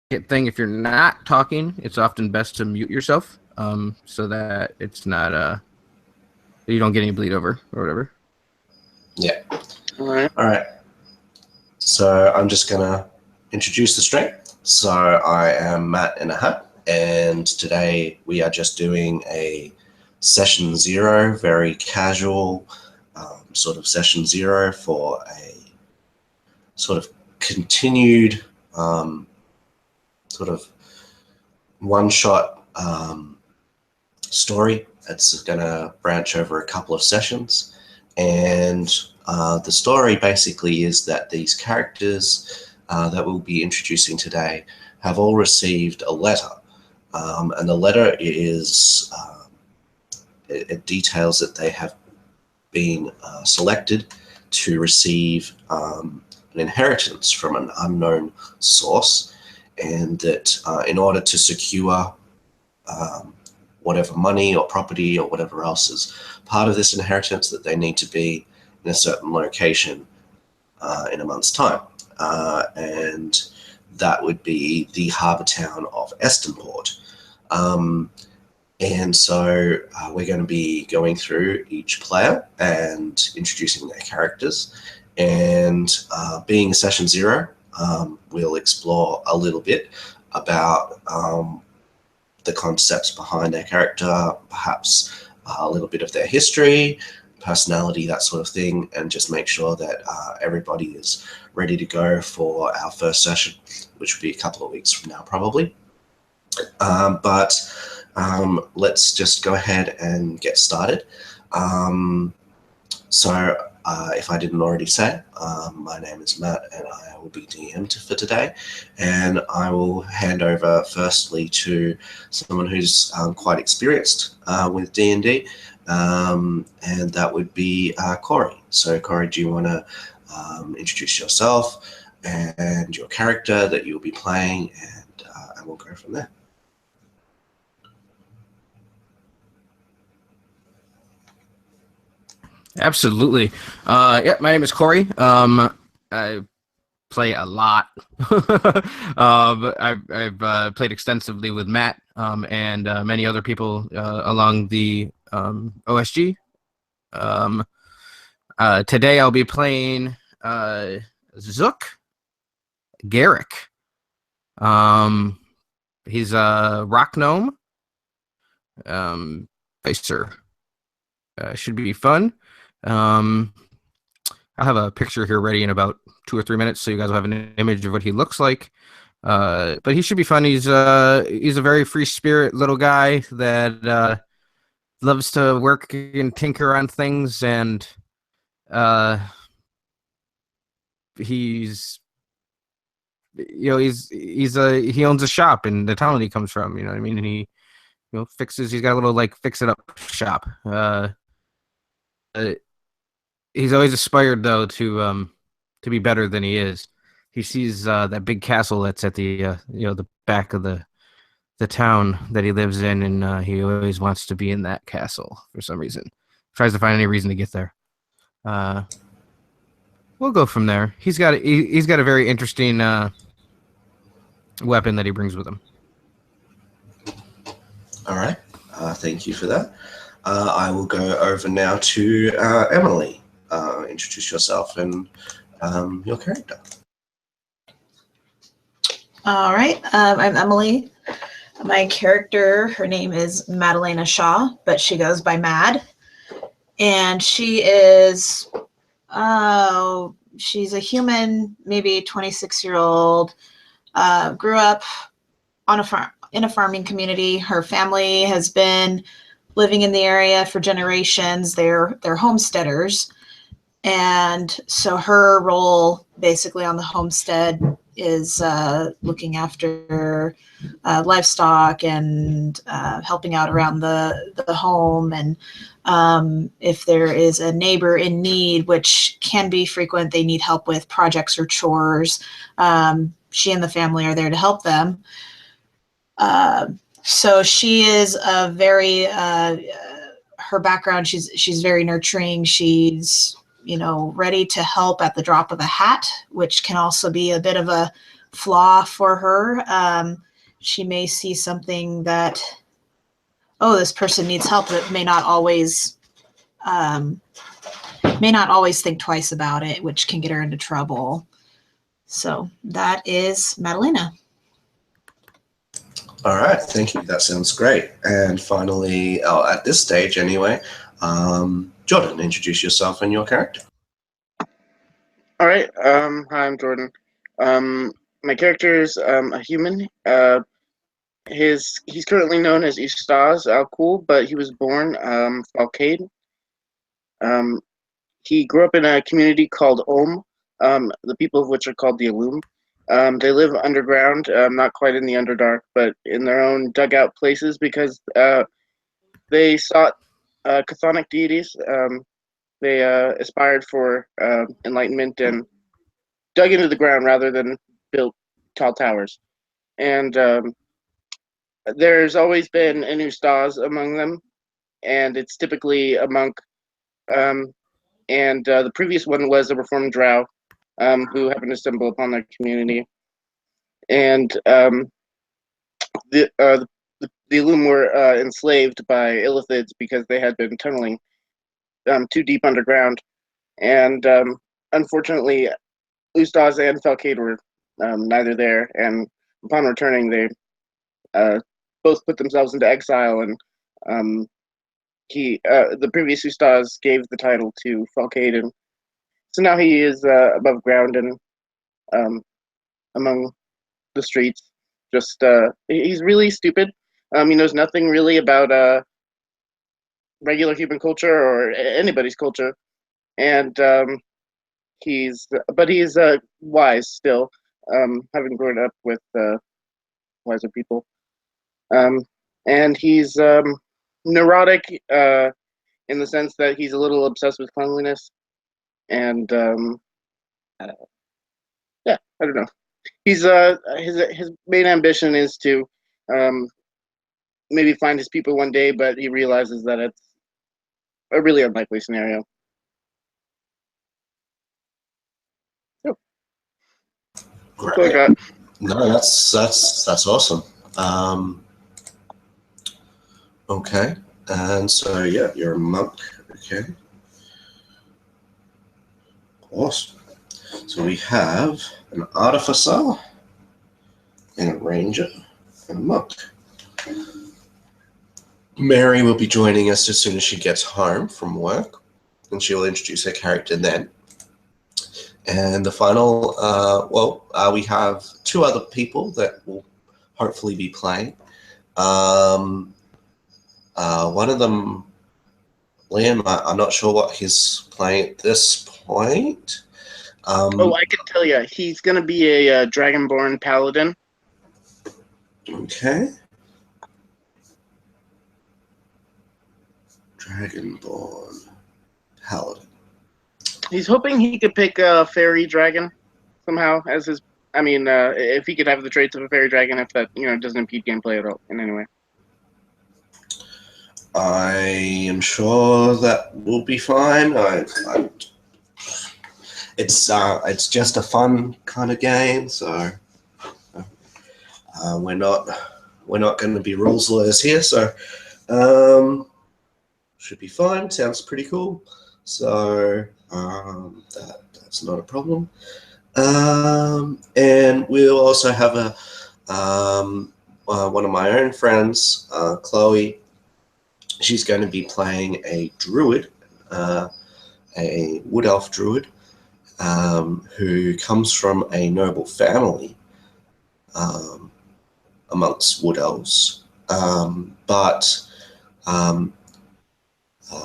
thing. If you're not talking, it's often best to mute yourself, so that it's not you don't get any bleed over or whatever. Yeah. All right. All right. So I'm just gonna introduce the stream. So I am Matt in a hat, and today we are just doing a session 0, very casual sort of session 0 for a sort of continued sort of one-shot story. It's going to branch over a couple of sessions, and the story basically is that these characters that we'll be introducing today have all received a letter, and the letter is it details that they have been selected to receive an inheritance from an unknown source, and that in order to secure whatever money or property or whatever else is part of this inheritance, that they need to be in a certain location in a month's time. And that would be the Harbour-town of Aestenport. And so we're going to be going through each player and introducing their characters. And being session 0, we'll explore a little bit about the concepts behind their character, perhaps a little bit of their history, personality, that sort of thing, and just make sure that everybody is ready to go for our first session, which will be a couple of weeks from now probably. But let's just go ahead and get started. So if I didn't already say, my name is Matt and I will be DM for today, and I will hand over firstly to someone who's quite experienced with D&D, and that would be Corey. So Corey, do you want to introduce yourself and your character that you'll be playing, and we'll go from there. Absolutely. Yeah, my name is Corey. I play a lot. I've played extensively with Matt and many other people along the OSG. Today I'll be playing Zook Garrick. He's a rock gnome. Sir. Should be fun. I'll have a picture here ready in about 2 or 3 minutes, so you guys will have an image of what he looks like. But he should be fun. He's a very free spirit little guy that loves to work and tinker on things, and he owns a shop in the town that he comes from. You know what I mean? And he fixes. He's got a little fix it up shop. He's always aspired though to be better than he is. He sees that big castle that's at the the back of the town that he lives in, and he always wants to be in that castle for some reason. Tries to find any reason to get there. We'll go from there. He's got a very interesting weapon that he brings with him. All right. Thank you for that. I will go over now to Emily. Introduce yourself and your character. All right. I'm Emily. My character, her name is Madalena Shaw, but she goes by Mad. And she is, she's a human, maybe 26-year-old, grew up on a farm, in a farming community. Her family has been living in the area for generations. They're homesteaders. And so her role basically on the homestead is looking after livestock and helping out around the home. And if there is a neighbor in need, which can be frequent, they need help with projects or chores, she and the family are there to help them. So she is a very, her background, she's very nurturing. She's, ready to help at the drop of a hat, which can also be a bit of a flaw for her. She may see something that, oh, this person needs help, but may not always think twice about it, which can get her into trouble. So that is Madalena. All right, thank you. That sounds great. And finally, at this stage anyway, Jordan, introduce yourself and your character. All right. Hi, I'm Jordan. My character is a human. He's currently known as Ustaz Al Cool, but he was born Falcade. He grew up in a community called the people of which are called the Alum. They live underground, not quite in the Underdark, but in their own dugout places because they sought chthonic deities. They aspired for enlightenment and dug into the ground rather than built tall towers. And there's always been an Ustaz among them, and it's typically a monk. And the previous one was a reformed drow who happened to stumble upon their community. And the Illum were enslaved by Illithids because they had been tunneling too deep underground. And unfortunately, Ustaz and Falcade were neither there. And upon returning, they both put themselves into exile. And the previous Ustaz gave the title to Falcade, and so now he is above ground and among the streets. Just he's really stupid. He knows nothing really about regular human culture or anybody's culture, and he's wise still, having grown up with wiser people. And he's neurotic in the sense that he's a little obsessed with cleanliness, and yeah, I don't know. He's his main ambition is to maybe find his people one day, but he realizes that it's a really unlikely scenario. Great. No, that's awesome. Okay, and so yeah, you're a monk. Okay, awesome. So we have an artificer and a ranger and a monk. Mary will be joining us as soon as she gets home from work, and she will introduce her character then. And the final, we have two other people that will hopefully be playing. One of them, Liam, I'm not sure what he's playing at this point. I can tell you, he's going to be a Dragonborn paladin. Okay. Dragonborn paladin. He's hoping he could pick a fairy dragon somehow as his. I mean, if he could have the traits of a fairy dragon, if that doesn't impede gameplay at all in any way. I am sure that will be fine. It's just a fun kind of game, so we're not going to be rules lawyers here. So should be fine. Sounds pretty cool. So that's not a problem. And we'll also have one of my own friends, Chloe. She's going to be playing a druid, a wood elf druid, who comes from a noble family amongst wood elves. But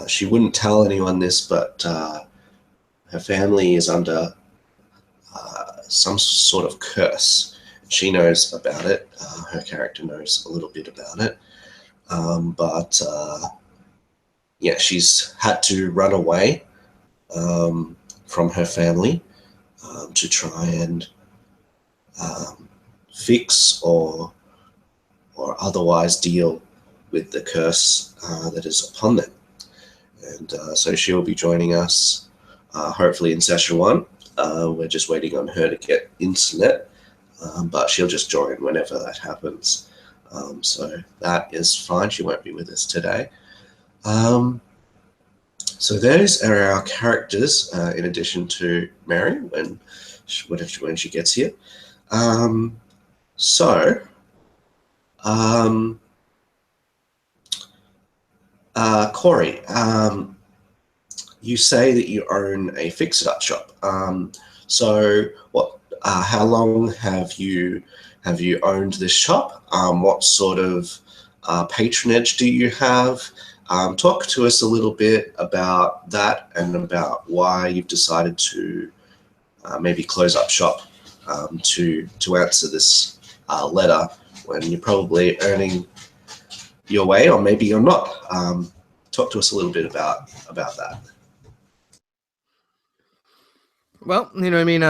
she wouldn't tell anyone this, but her family is under some sort of curse. She knows about it. Her character knows a little bit about it. Yeah, she's had to run away from her family to try and fix or otherwise deal with the curse that is upon them. And so she'll be joining us hopefully in session 1. We're just waiting on her to get internet. but she'll just join whenever that happens. So that is fine. She won't be with us today. So those are our characters, in addition to Mary when she gets here. Corey, you say that you own a fix-it-up shop. So what? How long have you owned this shop? What sort of patronage do you have? Talk to us a little bit about that and about why you've decided to maybe close up shop to answer this letter when you're probably earning your way, or maybe you're not. Talk to us a little bit about that. Well, I mean,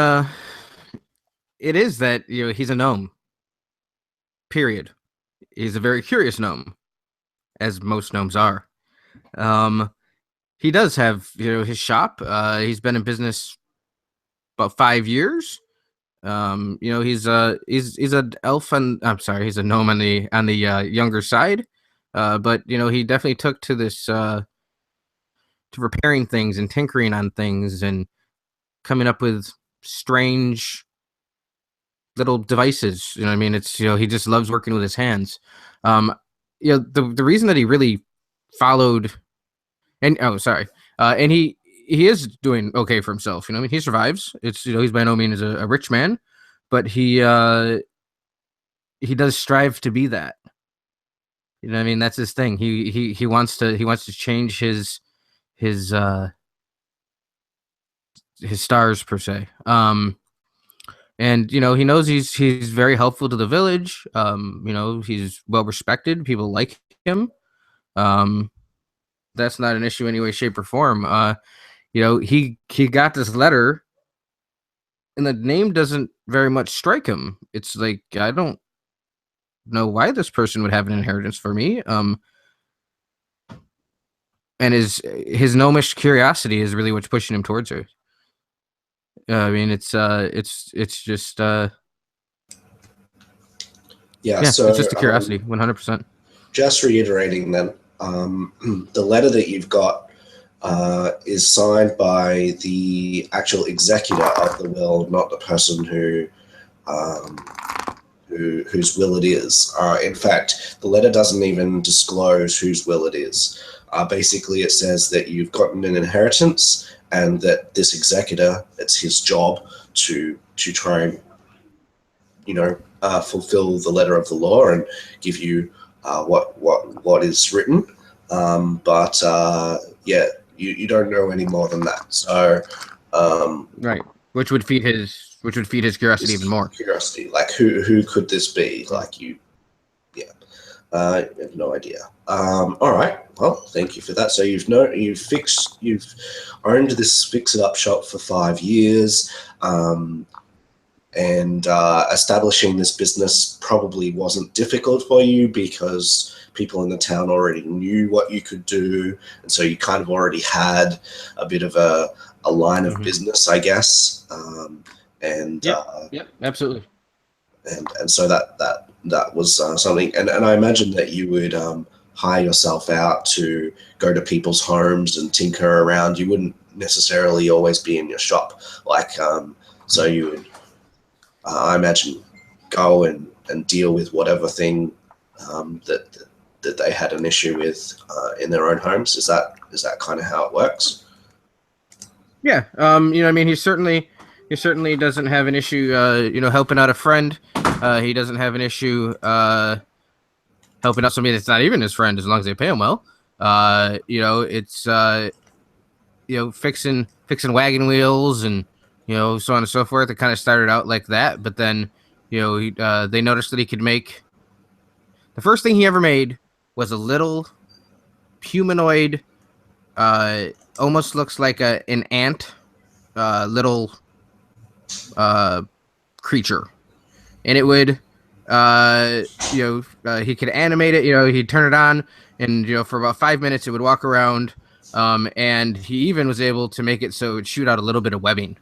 it is that he's a gnome. Period. He's a very curious gnome, as most gnomes are. He does have his shop. He's been in business about 5 years. He's an elf, and I'm sorry, he's a gnome on the younger side. But he definitely took to this to repairing things and tinkering on things and coming up with strange little devices. I mean, it's he just loves working with his hands. The reason that he really followed, and and he is doing okay for himself. I mean, he survives. It's he's by no means a rich man, but he does strive to be that. I mean, that's his thing. He wants to change his stars per se. And he knows he's very helpful to the village. He's well respected. People like him. That's not an issue in any way, shape, or form. He got this letter, and the name doesn't very much strike him. It's like, I don't know why this person would have an inheritance for me. And his gnomish curiosity is really what's pushing him towards her. I mean, it's just So it's just a curiosity, 100%. Just reiterating then, the letter that you've got is signed by the actual executor of the will, not the person whose will it is. In fact, the letter doesn't even disclose whose will it is. Basically, it says that you've gotten an inheritance and that this executor, it's his job to try and fulfill the letter of the law and give you what is written. But you don't know any more than that. So right, which would feed his curiosity even more. Curiosity, like who could this be? Like you have no idea. All right. Well, thank you for that. So you've owned this fix-it-up shop for 5 years, and establishing this business probably wasn't difficult for you because people in the town already knew what you could do, and so you kind of already had a bit of a line of business, I guess. Yep, absolutely. And so that was something, and I imagine that you would hire yourself out to go to people's homes and tinker around. You wouldn't necessarily always be in your shop, so you would, I imagine, go and deal with whatever thing that they had an issue with in their own homes. Is that kind of how it works? Yeah. I mean, he certainly doesn't have an issue, helping out a friend. He doesn't have an issue helping out somebody that's not even his friend, as long as they pay him well. It's fixing wagon wheels and so on and so forth. It kind of started out like that, but then they noticed that he could make. The first thing he ever made was a little humanoid, almost looks like an ant, little creature, and it would he could animate it. He'd turn it on, and for about 5 minutes it would walk around, and he even was able to make it so it would shoot out a little bit of webbing.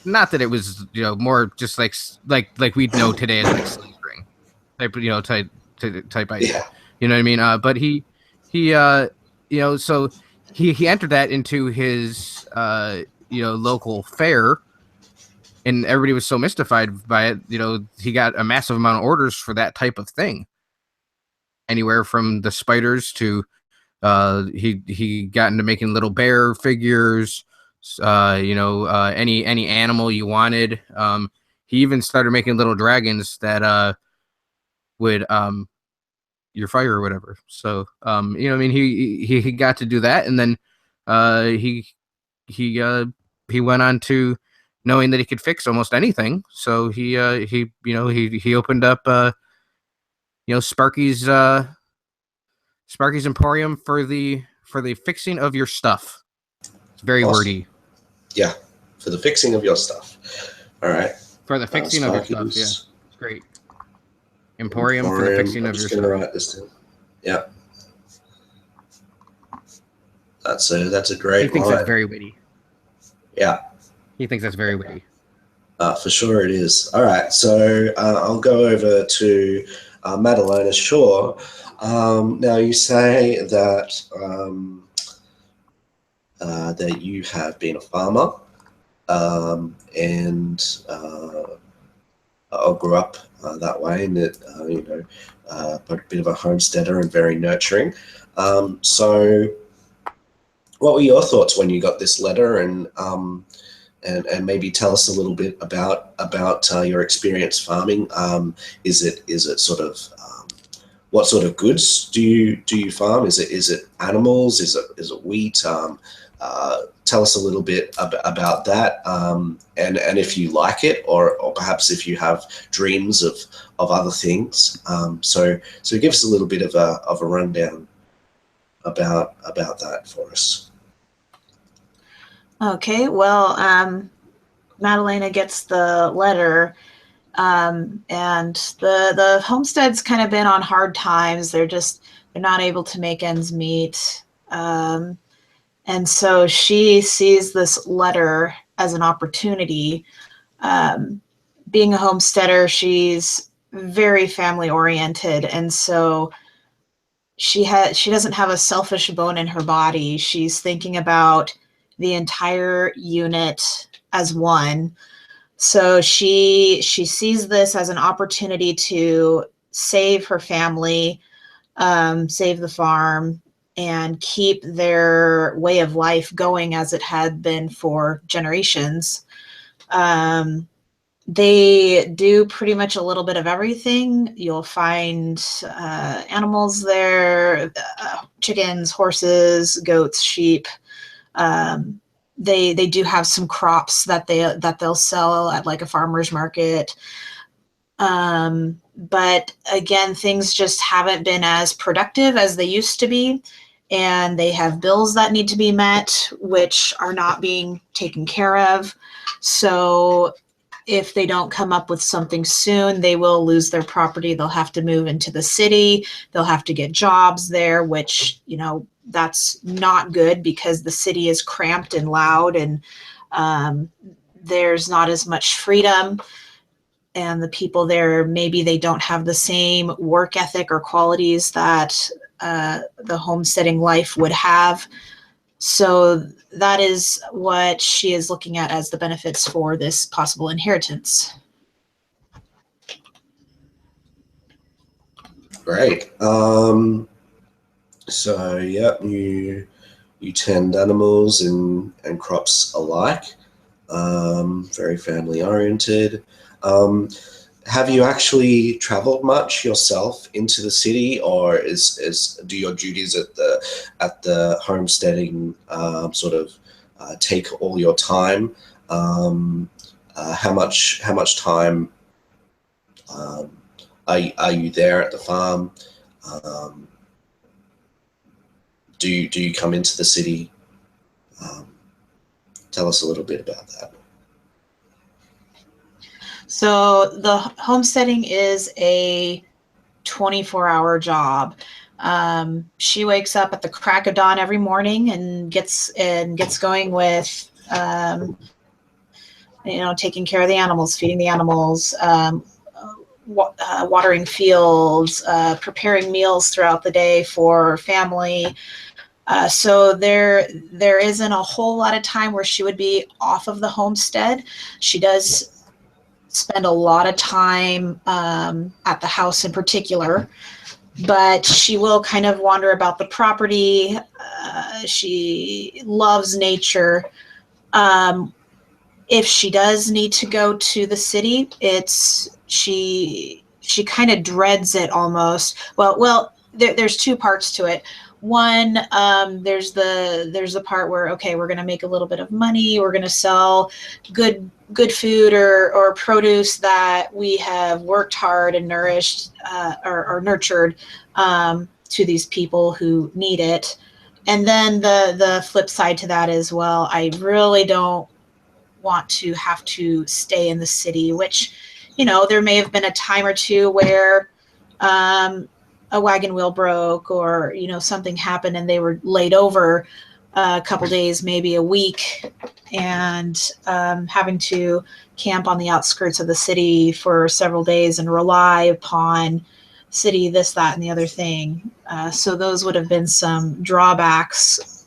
not that it was, more just like we'd know today as like slave ring type, type idea. Yeah. You know what I mean? But he so he entered that into his local fair, and everybody was so mystified by it. He got a massive amount of orders for that type of thing, anywhere from the spiders to he got into making little bear figures, any animal you wanted. He even started making little dragons that would your fire or whatever. So I mean, he got to do that, and then uh he he went on to knowing that he could fix almost anything. So he opened up Sparky's Emporium for the fixing of your stuff. It's very Awesome. wordy. Yeah, for the fixing of your stuff. All right. For the fixing of your stuff, yeah, it's great. Emporium for the fixing of your stuff. I'm just going to write this down. Yeah. That's a great He thinks line. that's very witty. Yeah. He thinks that's very witty. For sure it is. All right, so I'll go over to Madalena Shaw. Now you say that that you have been a farmer and I grew up that way, and that but a bit of a homesteader and very nurturing. So, what were your thoughts when you got this letter, and maybe tell us a little bit about your experience farming? Is it sort of what sort of goods do you farm? Is it animals? Is it wheat? Tell us a little bit about that, and if you like it, or perhaps if you have dreams of other things. So give us a little bit of a rundown about that for us. Okay, well, Madalena gets the letter, and the homestead's kind of been on hard times. They're not able to make ends meet. And so she sees this letter as an opportunity. Being a homesteader, she's very family oriented, and so she doesn't have a selfish bone in her body. She's thinking about the entire unit as one. So she sees this as an opportunity to save her family, save the farm, and keep their way of life going as it had been for generations. They do pretty much a little bit of everything. You'll find animals there, chickens, horses, goats, sheep. They do have some crops that they'll sell at like a farmer's market. But again, things just haven't been as productive as they used to be. And they have bills that need to be met, which are not being taken care of. So if they don't come up with something soon, they will lose their property. They'll have to move into the city. They'll have to get jobs there, which, that's not good because the city is cramped and loud, and there's not as much freedom. And the people there, maybe they don't have the same work ethic or qualities that the homesteading life would have. So that is what she is looking at as the benefits for this possible inheritance. Great. So yeah, you tend animals and crops alike. Very family oriented. Have you actually traveled much yourself into the city, or do your duties at the homesteading sort of take all your time? How much time are you there at the farm? Do you come into the city? Tell us a little bit about that. So the homesteading is a 24-hour job. She wakes up at the crack of dawn every morning and gets going with taking care of the animals, feeding the animals, watering fields, preparing meals throughout the day for family. So there isn't a whole lot of time where she would be off of the homestead. She does spend a lot of time at the house in particular, but she will kind of wander about the property. She loves nature. If she does need to go to the city, she kind of dreads it almost. There's two parts to it. One, there's the part where, okay, we're going to make a little bit of money. We're going to sell good food or produce that we have worked hard and nourished or nurtured to these people who need it. And then the flip side to that is, well, I really don't want to have to stay in the city, which, there may have been a time or two where a wagon wheel broke or, something happened and they were laid over a couple days, maybe a week, and having to camp on the outskirts of the city for several days and rely upon city, this, that, and the other thing. So those would have been some drawbacks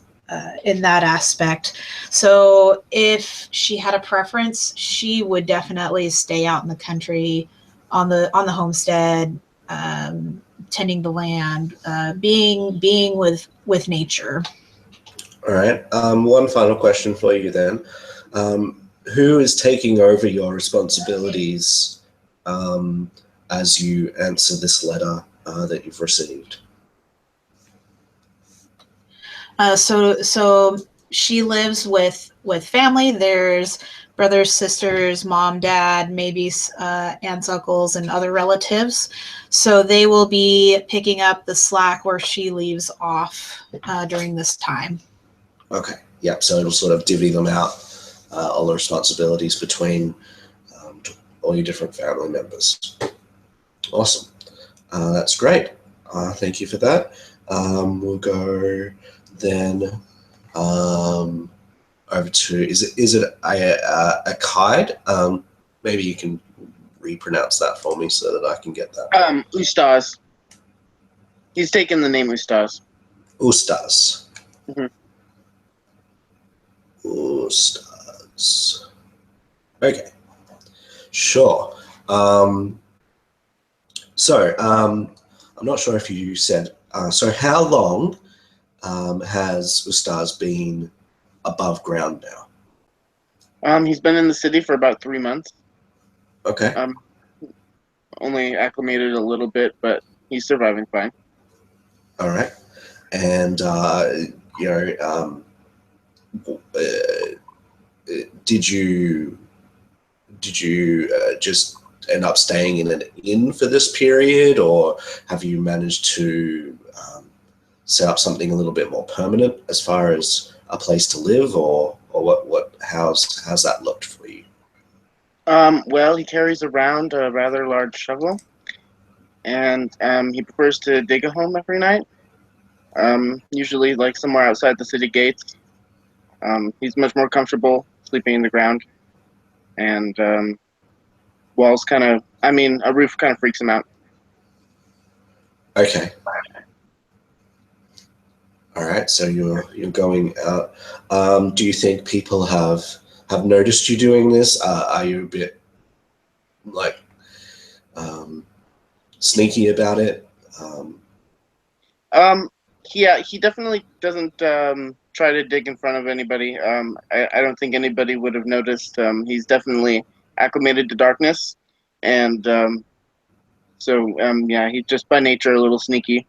in that aspect. So if she had a preference, she would definitely stay out in the country on the homestead, tending the land, being with nature. All right. One final question for you then. Who is taking over your responsibilities as you answer this letter that you've received? So she lives with family. There's brothers, sisters, mom, dad, maybe aunts, uncles, and other relatives. So they will be picking up the slack where she leaves off during this time. Okay. Yep. So it'll sort of divvy them out, all the responsibilities between all your different family members. Awesome. That's great. Thank you for that. We'll go then over to, is it a Kide? Maybe you can repronounce that for me so that I can get that. Ustaz. He's taken the name Ustaz. Ustaz. Mm-hmm. Ustaz. Okay. Sure. So I'm not sure if you said, so how long has Ustaz been above ground now? He's been in the city for about 3 months. Okay. Only acclimated a little bit, but he's surviving fine. All right. And did you just end up staying in an inn for this period, or have you managed to set up something a little bit more permanent as far as a place to live, or how's that looked for you? Well, he carries around a rather large shovel, and he prefers to dig a home every night. Usually like somewhere outside the city gates. He's much more comfortable sleeping in the ground, and walls a roof kind of freaks him out. Okay. All right. So you're going out. Do you think people have noticed you doing this? Are you a bit sneaky about it? Yeah, he definitely doesn't try to dig in front of anybody. I don't think anybody would have noticed. He's definitely acclimated to darkness, and yeah, he's just by nature a little sneaky.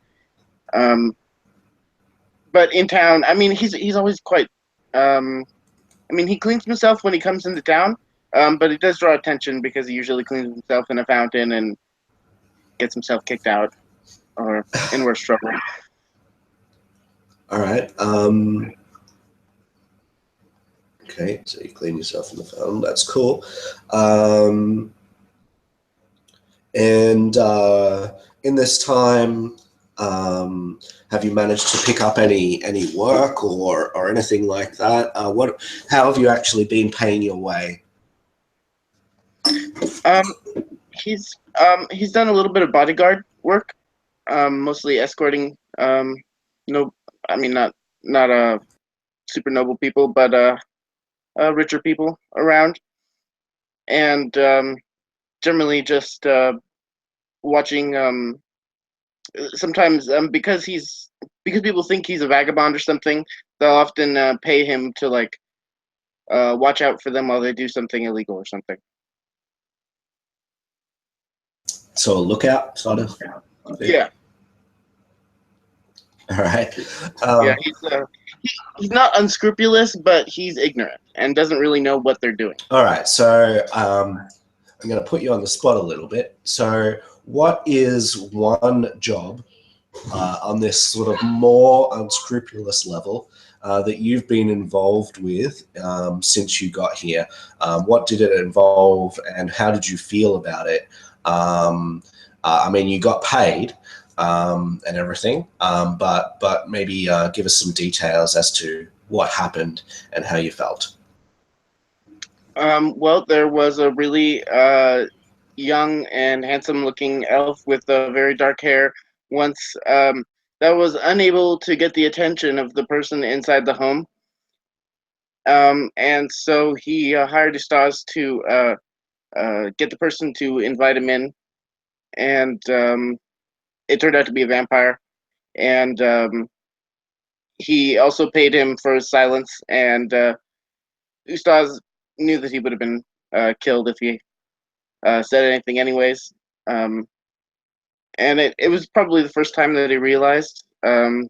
But in town, he's always quite. He cleans himself when he comes into town, but it does draw attention because he usually cleans himself in a fountain and gets himself kicked out or in worse trouble. All right. Okay, so you clean yourself in the fountain. That's cool. And in this time, have you managed to pick up any work or anything like that? How have you actually been paying your way? Um, he's done a little bit of bodyguard work, mostly escorting. No, I mean not super noble people, but richer people around, and generally just watching. Sometimes because people think he's a vagabond or something, they'll often pay him to like watch out for them while they do something illegal or something. So a lookout, sort of. Yeah, All right. yeah. He's not unscrupulous, but he's ignorant and doesn't really know what they're doing. All right. So I'm going to put you on the spot a little bit. So what is one job on this sort of more unscrupulous level that you've been involved with since you got here? What did it involve, and how did you feel about it? I mean, you got paid and everything, but maybe give us some details as to what happened and how you felt. Well, there was a really young and handsome-looking elf with very dark hair once that was unable to get the attention of the person inside the home. And so he hired Ustaz to get the person to invite him in, and it turned out to be a vampire. And he also paid him for his silence, and Ustaz knew that he would have been killed if he said anything anyways. Um, and it was probably the first time that he realized that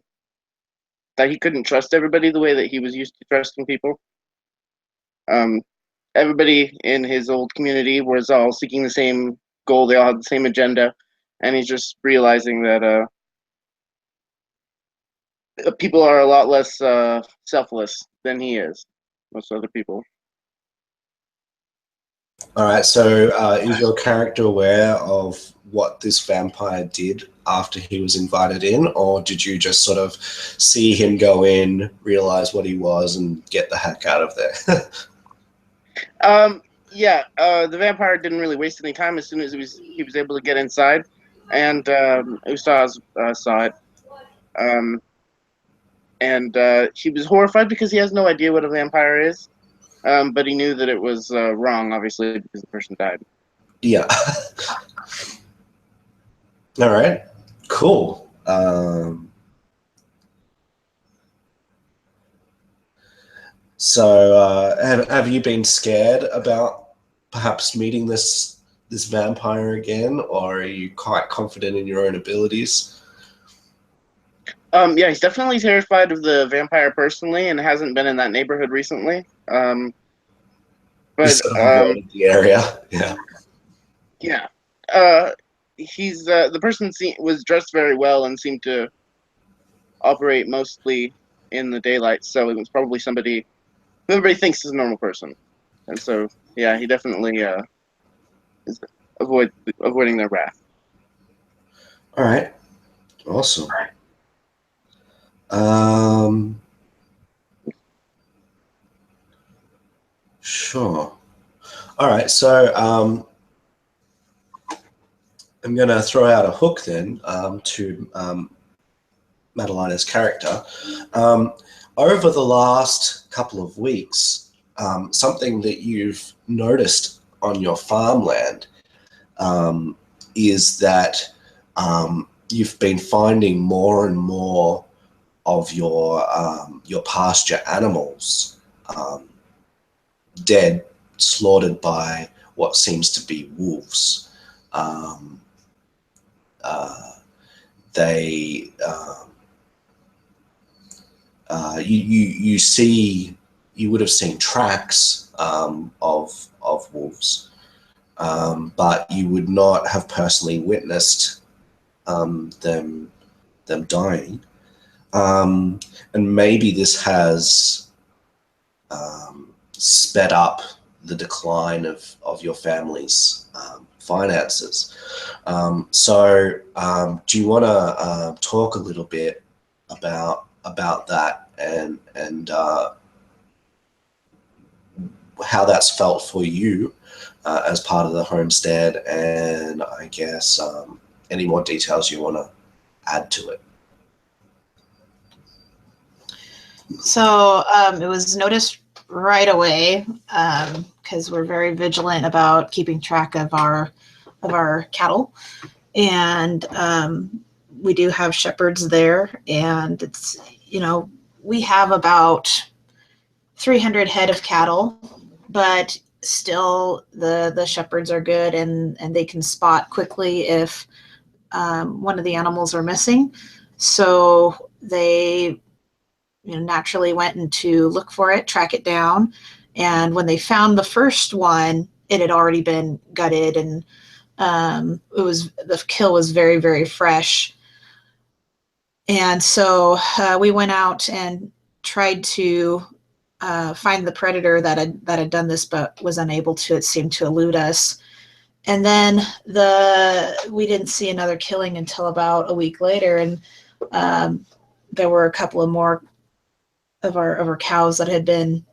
he couldn't trust everybody the way that he was used to trusting people. Um, Everybody in his old community was all seeking the same goal. They all had the same agenda, and he's just realizing that people are a lot less selfless than he is, most other people. All right. So is your character aware of what this vampire did after he was invited in, or did you just sort of see him go in, realize what he was, and get the heck out of there? Yeah, the vampire didn't really waste any time. As soon as he was able to get inside, and Ustaz saw it, um, and he was horrified because he has no idea what a vampire is. But he knew that it was wrong, obviously, because the person died. Yeah. All right. Cool. So have you been scared about perhaps meeting this vampire again, or are you quite confident in your own abilities? Yeah, he's definitely terrified of the vampire personally, and hasn't been in that neighborhood recently. You But sort of avoided the area. Yeah. yeah, he's the person was dressed very well and seemed to operate mostly in the daylight, so it was probably somebody who everybody thinks is a normal person. And so, yeah, he definitely is avoiding their wrath. All right. Awesome. Sure. All right. So I'm going to throw out a hook then to Madeline's character. Over the last couple of weeks, something that you've noticed on your farmland is that you've been finding more and more of your pasture animals dead, slaughtered by what seems to be wolves. They you see, you would have seen tracks of wolves, but you would not have personally witnessed them dying. And maybe this has sped up the decline of your family's finances. So do you want to talk a little bit about that and how that's felt for you, as part of the homestead, and I guess any more details you want to add to it. So it was noticed right away because we're very vigilant about keeping track of our cattle, and we do have shepherds there, and it's, you know, we have about 300 head of cattle, but still the shepherds are good, and they can spot quickly if one of the animals are missing. So they, you know, naturally went in to look for it, track it down. And when they found the first one, it had already been gutted, and the kill was very, very fresh. And so we went out and tried to find the predator that had done this, but was unable to. It seemed to elude us. And then we didn't see another killing until about a week later, and there were a couple of more of our cows that had been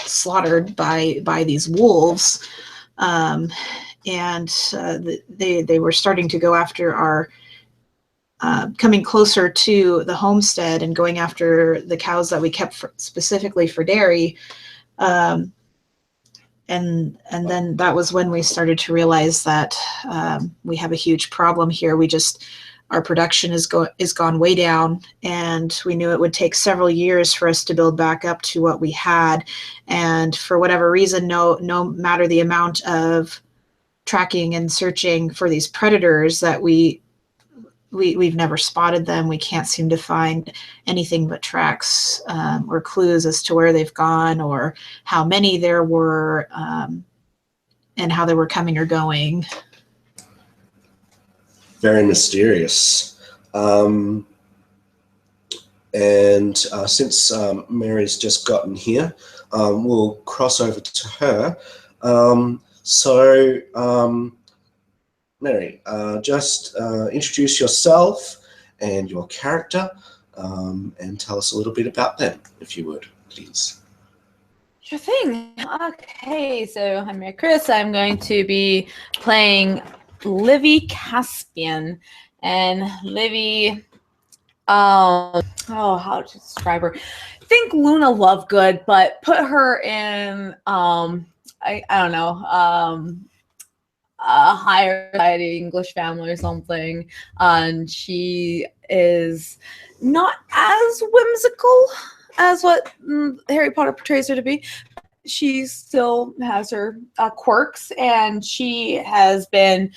slaughtered by these wolves, and they were starting to go after our coming closer to the homestead and going after the cows that we kept specifically for dairy. And then that was when we started to realize that we have a huge problem here. Our production is gone way down, and we knew it would take several years for us to build back up to what we had. And for whatever reason, no matter the amount of tracking and searching for these predators, that we've never spotted them. We can't seem to find anything but tracks or clues as to where they've gone or how many there were, and how they were coming or going. Very mysterious. And since Mary's just gotten here, we'll cross over to her. Mary, just introduce yourself and your character, and tell us a little bit about them, if you would, please. Sure thing. Okay, so I'm Mary Chris. I'm going to be playing Livy Caspian. And Livy, how to describe her? Think Luna Lovegood, but put her in, I don't know, a higher society English family or something. And she is not as whimsical as what Harry Potter portrays her to be. She still has her quirks, and she has been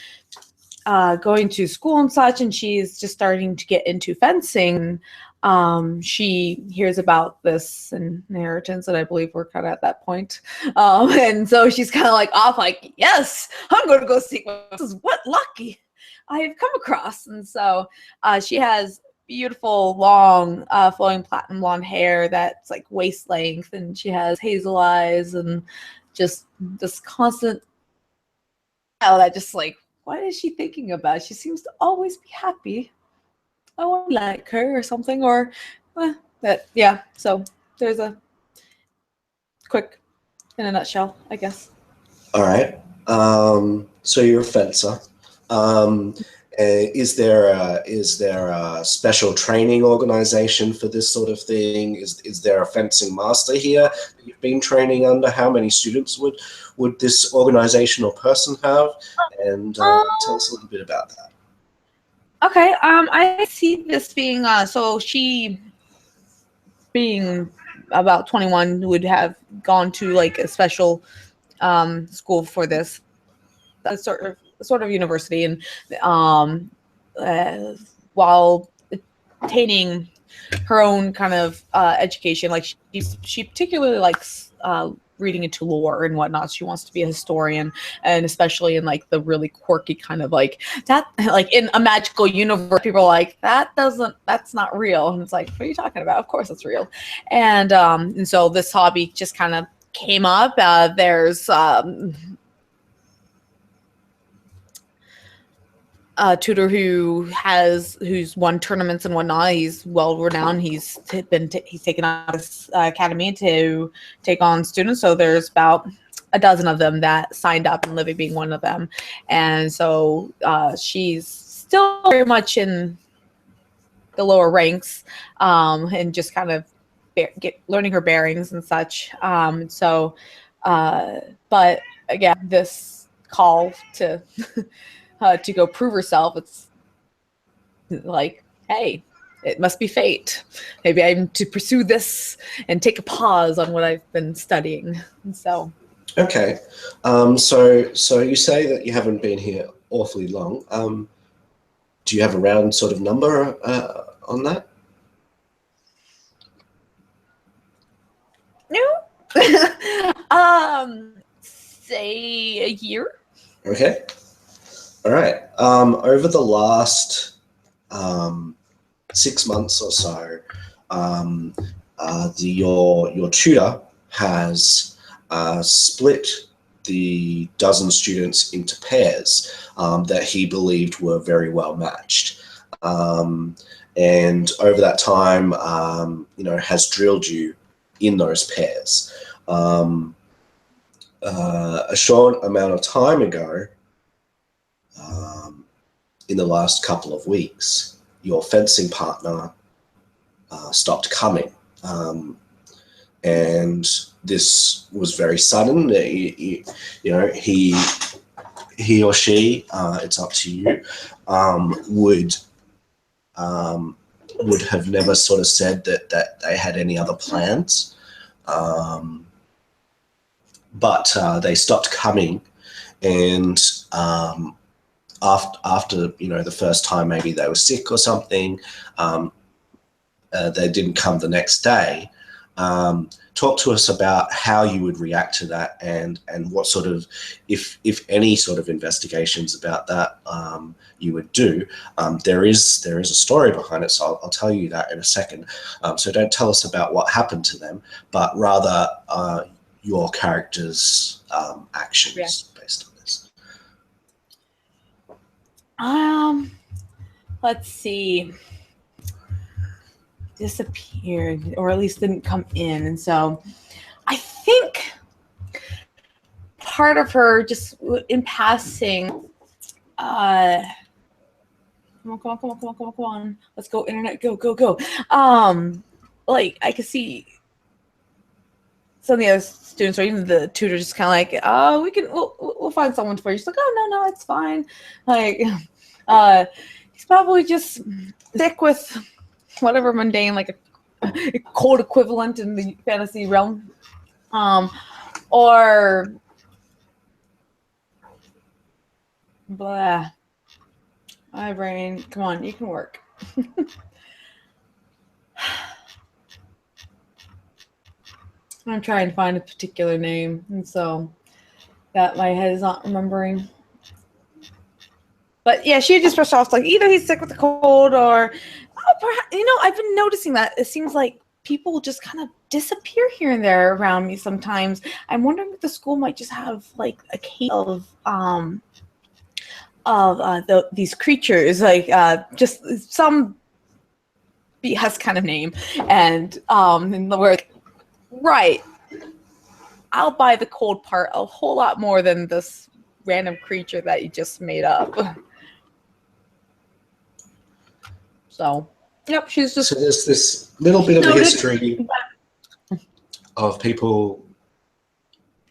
going to school and such, and she's just starting to get into fencing. She hears about this inheritance, and I believe we're kind of at that point. And so she's kind of like off, like, yes, I'm going to go seek what lucky I have come across. And so she has beautiful, long, flowing platinum blonde hair that's like waist length, and she has hazel eyes, and just this constant, that just like, what is she thinking about? She seems to always be happy. I want to like her or something, or that, yeah. So there's a quick, in a nutshell, I guess. All right. So you're a fencer. Is there a special training organization for this sort of thing? Is there a fencing master here that you've been training under? How many students would this organization or person have? And tell us a little bit about that. Okay. I see this being so she, being about 21, would have gone to like a special school for this, sort of university, and while attaining her own kind of education, like she particularly likes reading into lore and whatnot. She wants to be a historian, and especially in like the really quirky kind of like that, like in a magical universe, people are like, that's not real. And it's like, what are you talking about? Of course it's real. And so this hobby just kind of came up. There's tutor who's won tournaments and whatnot. He's well renowned. He's taken on this academy to take on students. So there's about a dozen of them that signed up, and Livy being one of them. And so she's still very much in the lower ranks, and just kind of learning her bearings and such. But again, this call to to go prove herself, it's like, hey, it must be fate. Maybe I'm to pursue this and take a pause on what I've been studying. And so, okay. So you say that you haven't been here awfully long. Do you have a round sort of number on that? no. Say a year. Okay. All right. Over the last 6 months or so, your tutor has split the dozen students into pairs that he believed were very well matched. And over that time, has drilled you in those pairs. A short amount of time ago, in the last couple of weeks, your fencing partner stopped coming. And this was very sudden. He or she, it's up to you, would have never sort of said that they had any other plans. But they stopped coming, and after the first time, maybe they were sick or something, they didn't come the next day. Talk to us about how you would react to that, and what sort of, if any sort of investigations about that you would do. There is a story behind it, so I'll tell you that in a second. So don't tell us about what happened to them, but rather your character's actions based on this. Let's see. Disappeared, or at least didn't come in. And so I think part of her just in passing, come on. Let's go, internet, go. Like I could see some of the other students, or even the tutor, just kind of like, we'll find someone for you. She's like, oh no, it's fine. Like, he's probably just sick with whatever mundane, like a cold equivalent in the fantasy realm, or blah. My brain, come on, you can work. I'm trying to find a particular name, and so that my head is not remembering. But yeah, she just brushed off like either he's sick with a cold, or perhaps, I've been noticing that it seems like people just kind of disappear here and there around me sometimes. I'm wondering if the school might just have like a case of these creatures, like just some BS kind of name, and where, right, I'll buy the cold part a whole lot more than this random creature that you just made up. So, yep, she's just. So there's this little bit of a history of people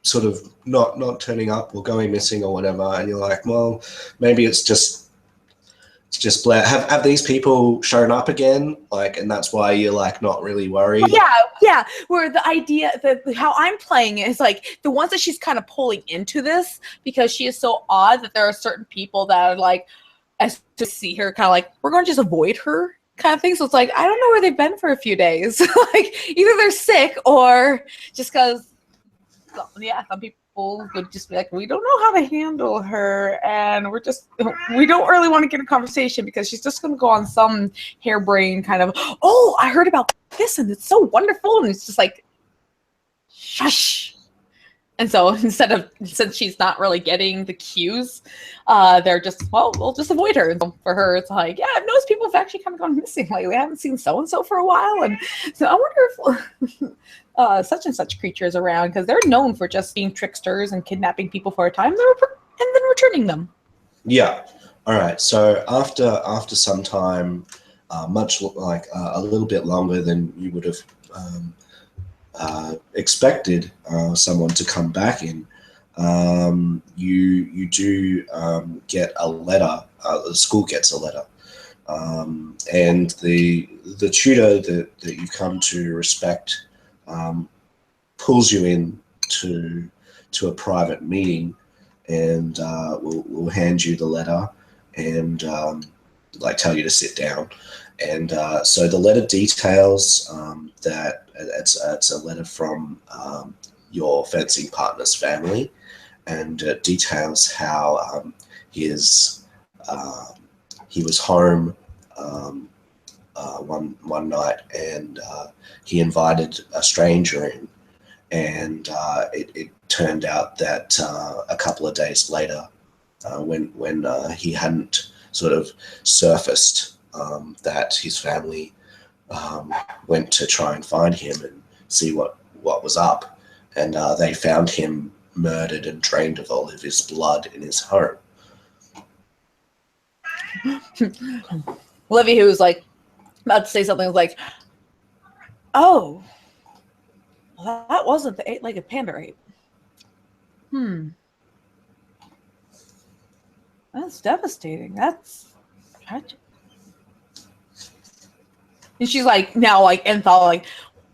sort of not turning up or going missing or whatever, and you're like, well, maybe it's just Blair. Have these people shown up again? Like, and that's why you're like not really worried. Yeah. Where the idea that how I'm playing it is like the ones that she's kind of pulling into this, because she is so odd that there are certain people that are like, as to see her, kind of like, we're going to just avoid her kind of thing. So it's like, I don't know where they've been for a few days. Like either they're sick or just because, some people would just be like, we don't know how to handle her, and we don't really want to get a conversation because she's just going to go on some harebrained kind of, oh, I heard about this and it's so wonderful, and it's just like, shush. And so since she's not really getting the cues, they're just, well, we'll just avoid her. And so for her, it's like, yeah, I've noticed people have actually kind of gone missing lately. I haven't seen so-and-so for a while. And so I wonder if such and such creatures around, because they're known for just being tricksters and kidnapping people for a time and then returning them. Yeah. All right. So after some time, much like a little bit longer than you would have expected someone to come back in, you do get a letter. The school gets a letter, and the tutor that you come to respect pulls you in to a private meeting, and will hand you the letter and like tell you to sit down. And so the letter details that it's a letter from your fencing partner's family, and it details how he was home one night, and he invited a stranger in, and it turned out that a couple of days later, when he hadn't sort of surfaced, that his family went to try and find him and see what was up, and they found him murdered and drained of all of his blood in his home. Livy, who was like about to say something, was like, "Oh, well, that wasn't the eight-legged panda ape. That's devastating. That's tragic." And she's like, now like in thought, like,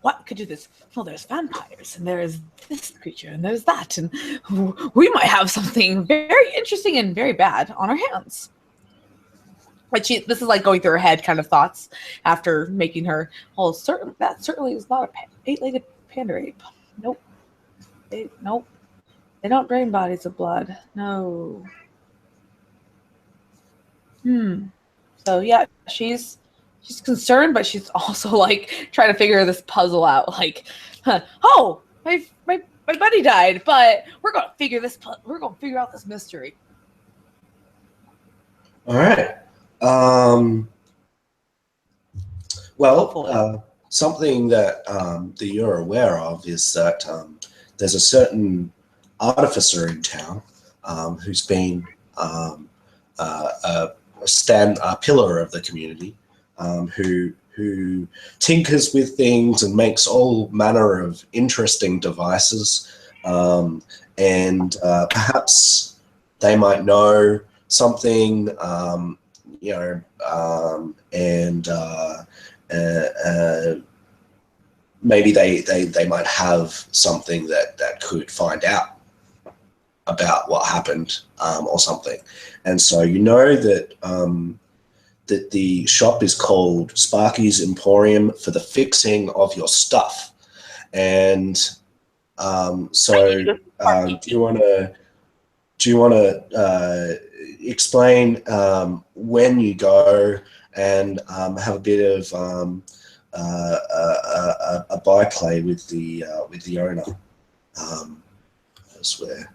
what could do this? Well, there's vampires, and there's this creature, and there's that, and we might have something very interesting and very bad on our hands. But this is like going through her head kind of thoughts after making her, well, that certainly is not a eight-legged panda ape. Nope. Nope. They don't drain bodies of blood. No. So yeah, she's concerned, but she's also like trying to figure this puzzle out. Like, oh, my buddy died, but we're gonna figure out this mystery. All right. Something that you're aware of is that there's a certain artificer in town who's been a pillar of the community, who tinkers with things and makes all manner of interesting devices, and perhaps they might know something, and maybe they might have something that could find out about what happened, or something. And so you know that that the shop is called Sparky's Emporium for the fixing of your stuff. And do you want to explain when you go and have a bit of a byplay with the owner? I swear.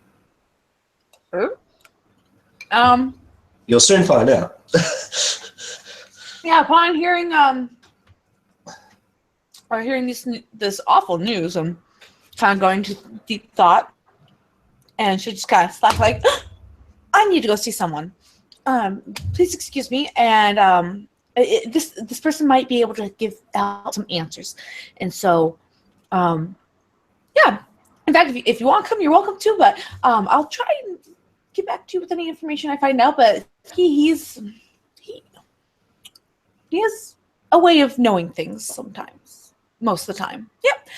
You'll soon find out. Yeah, upon hearing this awful news, I'm kind of going to deep thought, and she just kind of slapped like, I need to go see someone. Please excuse me, and this person might be able to give out some answers. And so, yeah. In fact, if you want to come, you're welcome to. But I'll try and get back to you with any information I find out. But he has a way of knowing things sometimes, most of the time. Yep.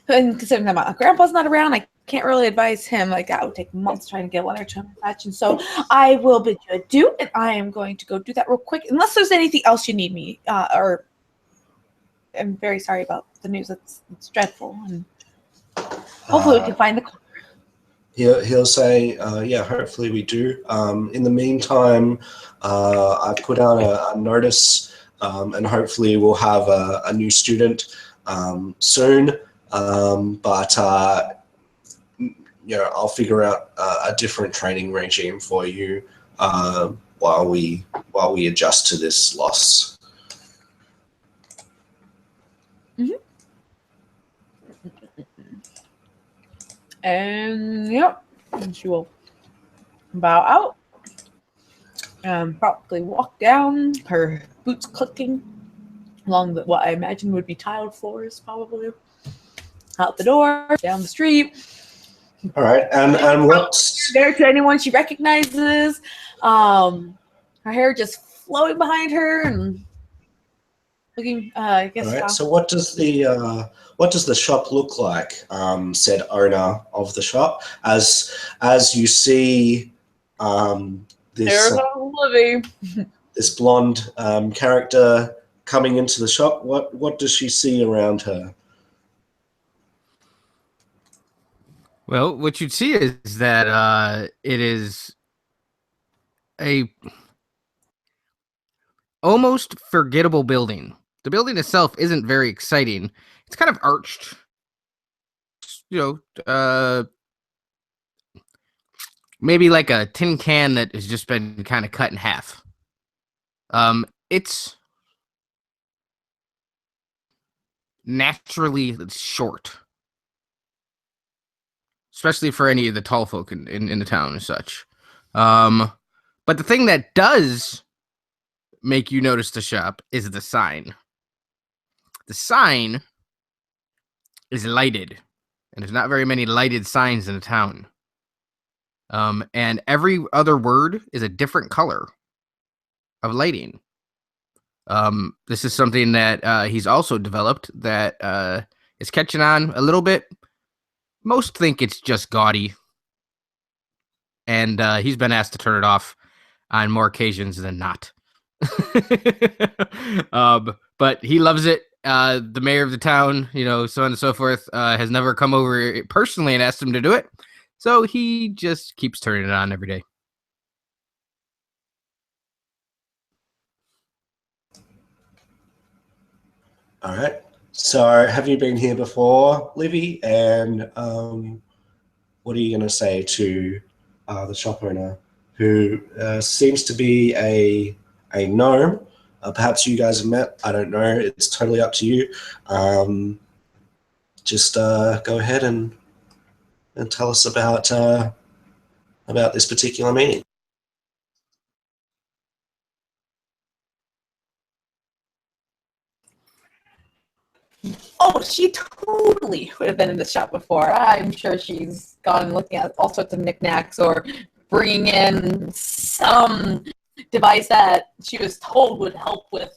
And considering that my grandpa's not around, I can't really advise him. Like, that would take months trying to get one or two match. And so I will bid you adieu, and I am going to go do that real quick. Unless there's anything else you need me, or I'm very sorry about the news. It's dreadful, and hopefully we can find the. He'll say, yeah, hopefully we do. In the meantime, I put out a notice, and hopefully we'll have a new student soon. But I'll figure out a different training regime for you while we adjust to this loss. Mm-hmm. And yep, and she will bow out and probably walk down, her boots clicking along what I imagine would be tiled floors, probably out the door, down the street. All right, and what's there to anyone she recognizes? Her hair just flowing behind her and looking. I guess. All right. So what does the shop look like? Said owner of the shop. As you see, this Livy. this blonde character coming into the shop. What does she see around her? Well, what you'd see is that it is a almost forgettable building. The building itself isn't very exciting. It's kind of arched, maybe like a tin can that has just been kind of cut in half. It's naturally short, especially for any of the tall folk in the town and such. But the thing that does make you notice the shop is the sign. The sign is lighted, and there's not very many lighted signs in the town. And every other word is a different color of lighting. This is something that he's also developed that is catching on a little bit. Most think it's just gaudy, and he's been asked to turn it off on more occasions than not. But he loves it. The mayor of the town, so on and so forth, has never come over personally and asked him to do it. So he just keeps turning it on every day. All right. So have you been here before, Livy? And what are you going to say to the shop owner, who seems to be a gnome? Perhaps you guys have met. I don't know. It's totally up to you. Just go ahead and tell us about this particular meeting. Oh, she totally would have been in the shop before. I'm sure she's gone looking at all sorts of knickknacks or bringing in some device that she was told would help with,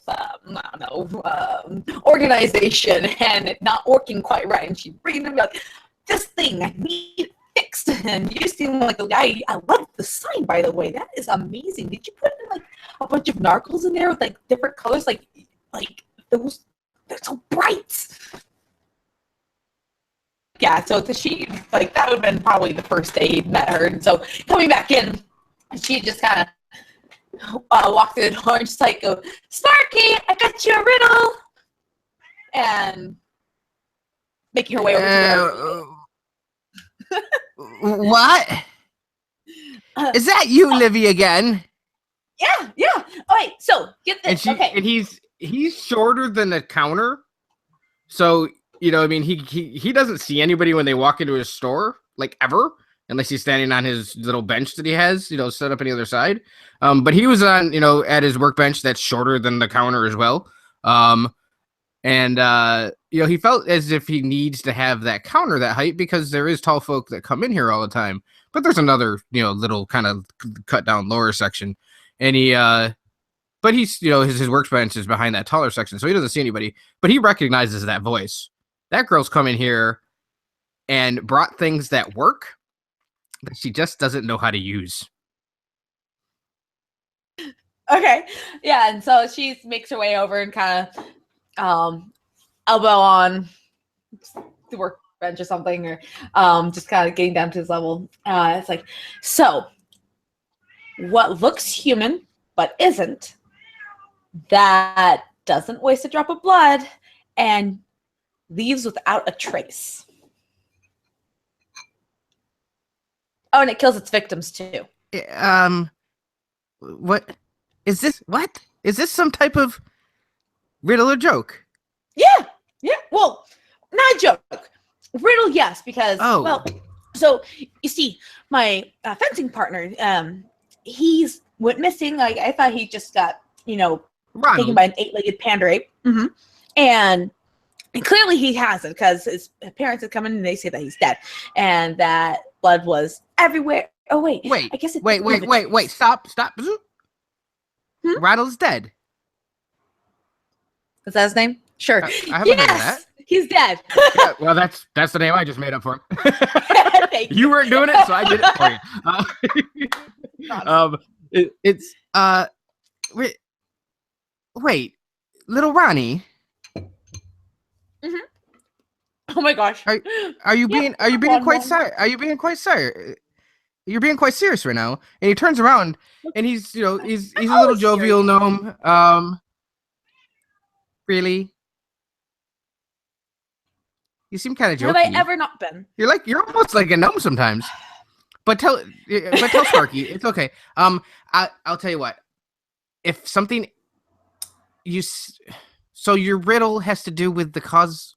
organization and it not working quite right. And she'd bring them like, this thing, I need it fixed. And you seem like a guy. I love the sign, by the way. That is amazing. Did you put in like a bunch of narcles in there with like different colors, like those? They're so bright. Yeah, so she, like, that would have been probably the first day he'd met her. And so coming back in, she just kind of walked through the door and just like go, Sparky, I got you a riddle. And making her way over to her. What? Is that you, Livy, again? Yeah. All right, so get this. And he's shorter than the counter, so he doesn't see anybody when they walk into his store, like, ever, unless he's standing on his little bench that he has, set up on the other side. But he was on, at his workbench that's shorter than the counter as well. And he felt as if he needs to have that counter that height because there is tall folk that come in here all the time. But there's another, little kind of cut down lower section, and but he's, his workbench is behind that taller section, so he doesn't see anybody. But he recognizes that voice. That girl's come in here and brought things that work that she just doesn't know how to use. Okay, yeah, and so she makes her way over and kind of elbow on the workbench or something, or just kind of getting down to his level. It's like, so what looks human but isn't, that doesn't waste a drop of blood and leaves without a trace. Oh, and it kills its victims too. What is this? What is this? Some type of riddle or joke? Yeah. Well, not a joke. Riddle, yes, because Oh. so you see, my fencing partner, he's went missing. I thought he just got taken Ronald. by an 8-legged panda ape, and clearly he hasn't, because his parents had come in and they say that he's dead, and that blood was everywhere. Oh wait, I guess it. Wait! Stop! Ronald's dead. Is that his name? Sure. I haven't heard of that. He's dead. Yeah, well, that's the name I just made up for him. Thank You weren't doing it, so I did it for you. It's wait, little Ronnie. Oh my gosh. Are you being quite sorry? Are you being quite sorry? You're being quite serious right now. And he turns around and he's he's a little jovial gnome. Really? You seem kind of jokey. Have I ever not been? You're almost like a gnome sometimes. But tell Sparky, it's okay. I'll tell you what. If something so your riddle has to do with the cause.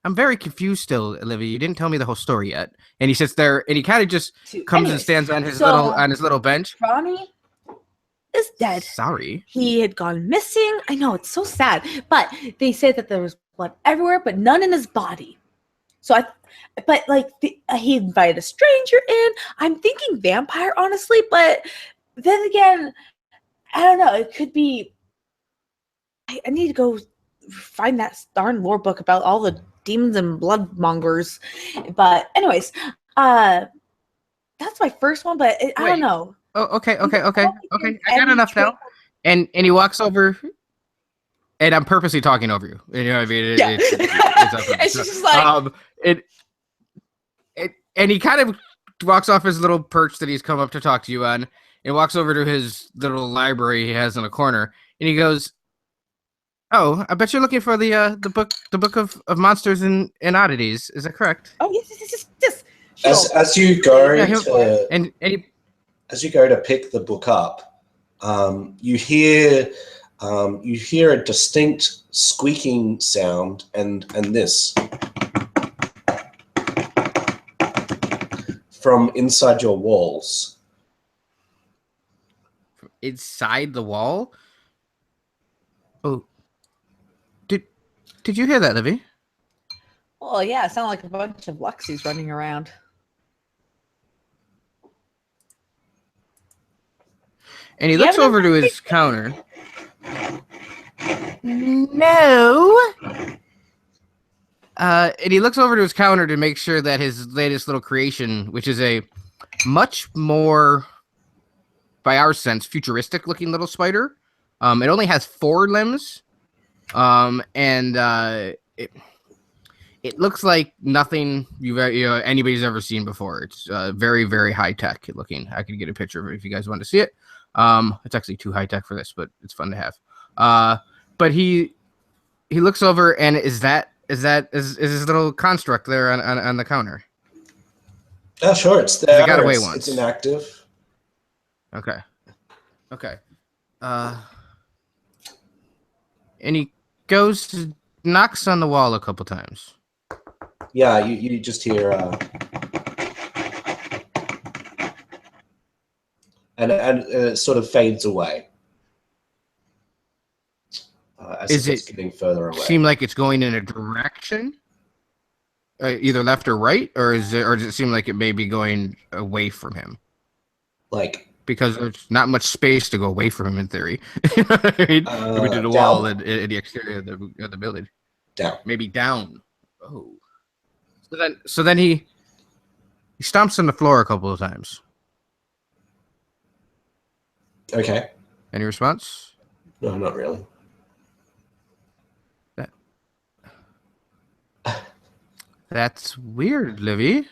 I'm very confused still, Olivia. You didn't tell me the whole story yet. And he sits there and he kind of just comes and stands on his little bench. Ronnie is dead. Sorry. He had gone missing. I know, it's so sad. But they say that there was blood everywhere, but none in his body. So he invited a stranger in. I'm thinking vampire, honestly, but then again, I don't know. It could be. I need to go find that darn lore book about all the demons and bloodmongers. But anyways, that's my first one. But I don't know. Oh, okay. I got enough now. And he walks over. And I'm purposely talking over you. You know what I mean? It's just like and he kind of walks off his little perch that he's come up to talk to you on, and walks over to his little library he has in a corner, and he goes, "Oh, I bet you're looking for the book of monsters and oddities. Is that correct?" Oh yes. As you go as you go to pick the book up, you hear a distinct squeaking sound and this from inside your walls. Inside the wall? Oh. Did you hear that, Livy? Well, yeah, it sounded like a bunch of Luxies running around. And he looks over to his counter. No. And he looks over to his counter to make sure that his latest little creation, which is a much more, by our sense, futuristic-looking little spider. It only has 4 limbs. It looks like nothing anybody's ever seen before. It's very, very high tech looking. I could get a picture of it if you guys want to see it. It's actually too high tech for this, but it's fun to have. But he looks over, and is his little construct there on the counter? Oh, sure, it's there. It got away once. It's inactive. Okay. And he knocks on the wall a couple times. Yeah, you just hear and it sort of fades away. As it's getting further away. Seem like it's going in a direction, either left or right, or does it seem like it may be going away from him? Like, because there's not much space to go away from him in theory. You know what I mean? We did a wall in the exterior of the building. Down. Maybe down. Oh. So then he stomps on the floor a couple of times. Okay. Any response? No, not really. That's weird, Livy.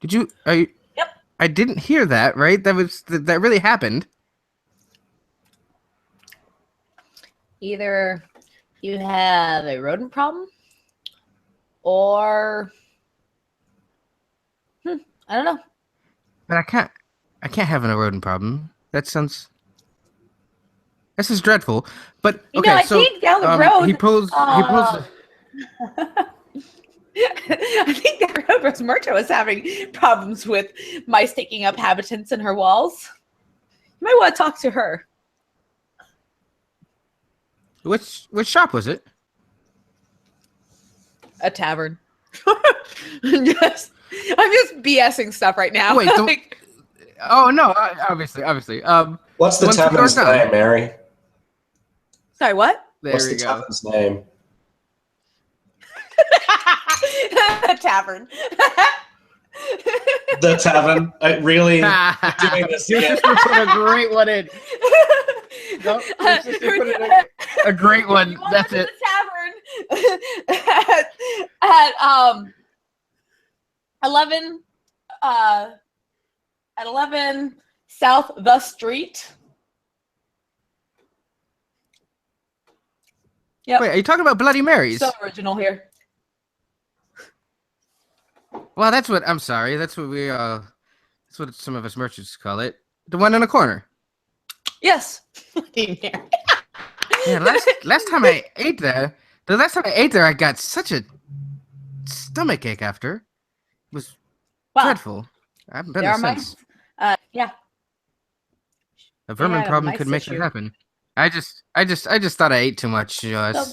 Yep. I didn't hear that, right? That really happened. Either you have a rodent problem, or I don't know. But I can't have an rodent problem. This is dreadful. But You know, okay, I so think down the road. he posed. I think down the road, Rosmerta was having problems with mice taking up habitants in her walls. You might want to talk to her. Which shop was it? A tavern. I'm just BSing stuff right now. Wait, oh no, obviously. What's the Once the tavern's door's down. name, Mary? Sorry, what? There What's we the go. tavern's name? A tavern. The tavern. Really? You're doing this Your again? sister put a great one in. Nope, your sister put in a great one. That's it. The tavern at 11 at 11 South the Street. Yep. Wait, are you talking about Bloody Marys? So original here. Well, that's what I'm sorry. That's what that's what some of us merchants call it. The one in the corner. Yes. Yeah, last time I ate there, I got such a stomach ache after. It was Wow. dreadful. I haven't been There there are since. mice. Yeah. A vermin had a problem mice could make that issue. happen. I just thought I ate too much. You know,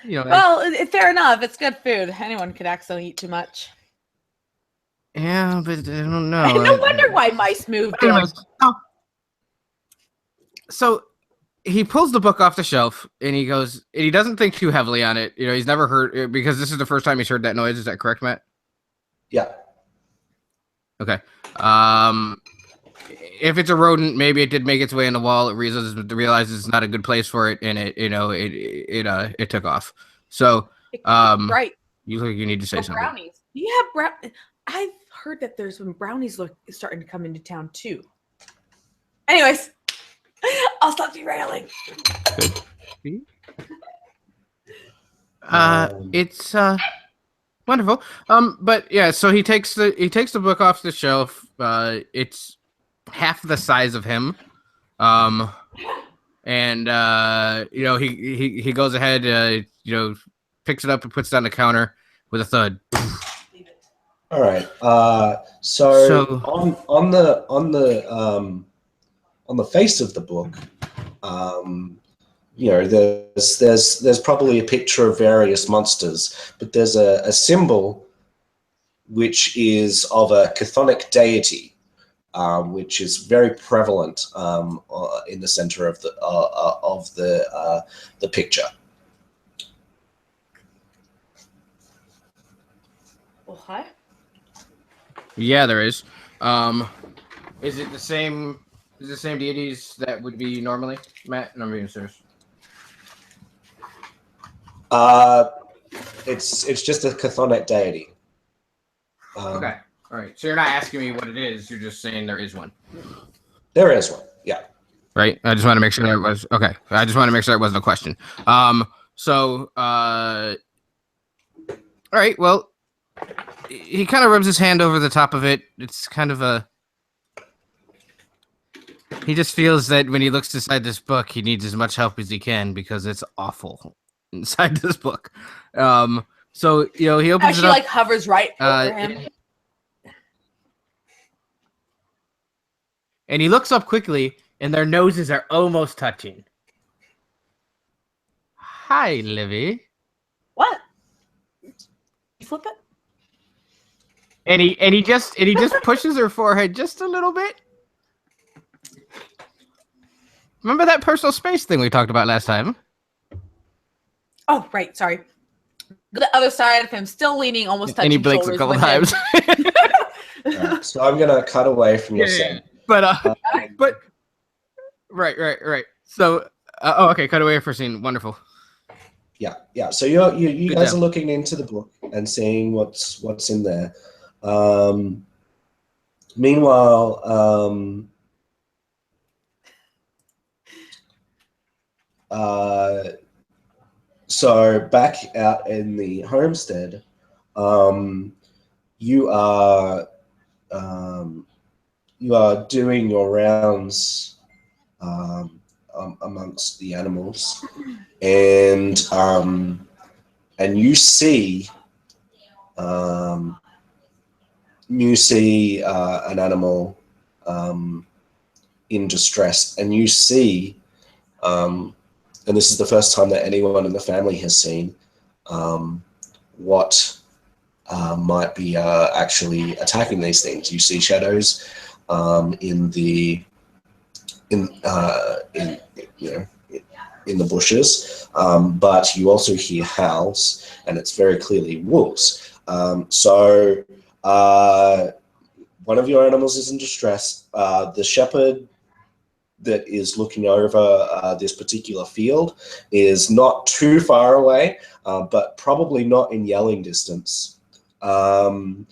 you know. Well, fair enough. It's good food. Anyone could accidentally eat too much. Yeah, but I don't know. No wonder why mice moved in. Anyways, so he pulls the book off the shelf and he goes, and he doesn't think too heavily on it. You know, he's never heard, because this is the first time he's heard that noise. Is that correct, Matt? Yeah. Okay. If it's a rodent, maybe it did make its way in the wall. It realizes it's not a good place for it, and it took off. So, Right. you look, you need to say Or something. brownies. You have I've heard that there's some brownies starting to come into town too. Anyways, I'll stop derailing. It's wonderful. But yeah, so he takes the book off the shelf. It's half the size of him. And he goes ahead, picks it up and puts it on the counter with a thud. All right. So on the face of the book, there's probably a picture of various monsters, but there's a symbol which is of a chthonic deity, which is very prevalent in the center of the picture. Well, hi. Yeah, there is. Is it the same? Is it the same deities that would be normally, Matt? No, I'm being serious. It's just a chthonic deity. Okay. All right. So you're not asking me what it is. You're just saying there is one. There is one. Yeah. Right. I just want to make sure that it was okay. I just want to make sure it wasn't a question. So, all right. Well, he kind of rubs his hand over the top of it. It's kind of he just feels that when he looks inside this book, he needs as much help as he can because it's awful inside this book. So he opens it up. She hovers right over him. And he looks up quickly, and their noses are almost touching. Hi, Livy. What? You flip it? And he just pushes her forehead just a little bit. Remember that personal space thing we talked about last time? Oh, right. Sorry. The other side of him, still leaning, almost touching. And he blinks a couple times. Right, so I'm gonna cut away from your scene. But right. So okay, cut away for a scene. Wonderful. Yeah. So you guys job. are looking into the book and seeing what's in there. Meanwhile, so back out in the homestead, you are doing your rounds amongst the animals, and you see an animal in distress, and you see, and this is the first time that anyone in the family has seen what might be actually attacking these things. You see shadows in the bushes, but you also hear howls, and it's very clearly wolves. So one of your animals is in distress. The shepherd that is looking over this particular field is not too far away, but probably not in yelling distance. Probably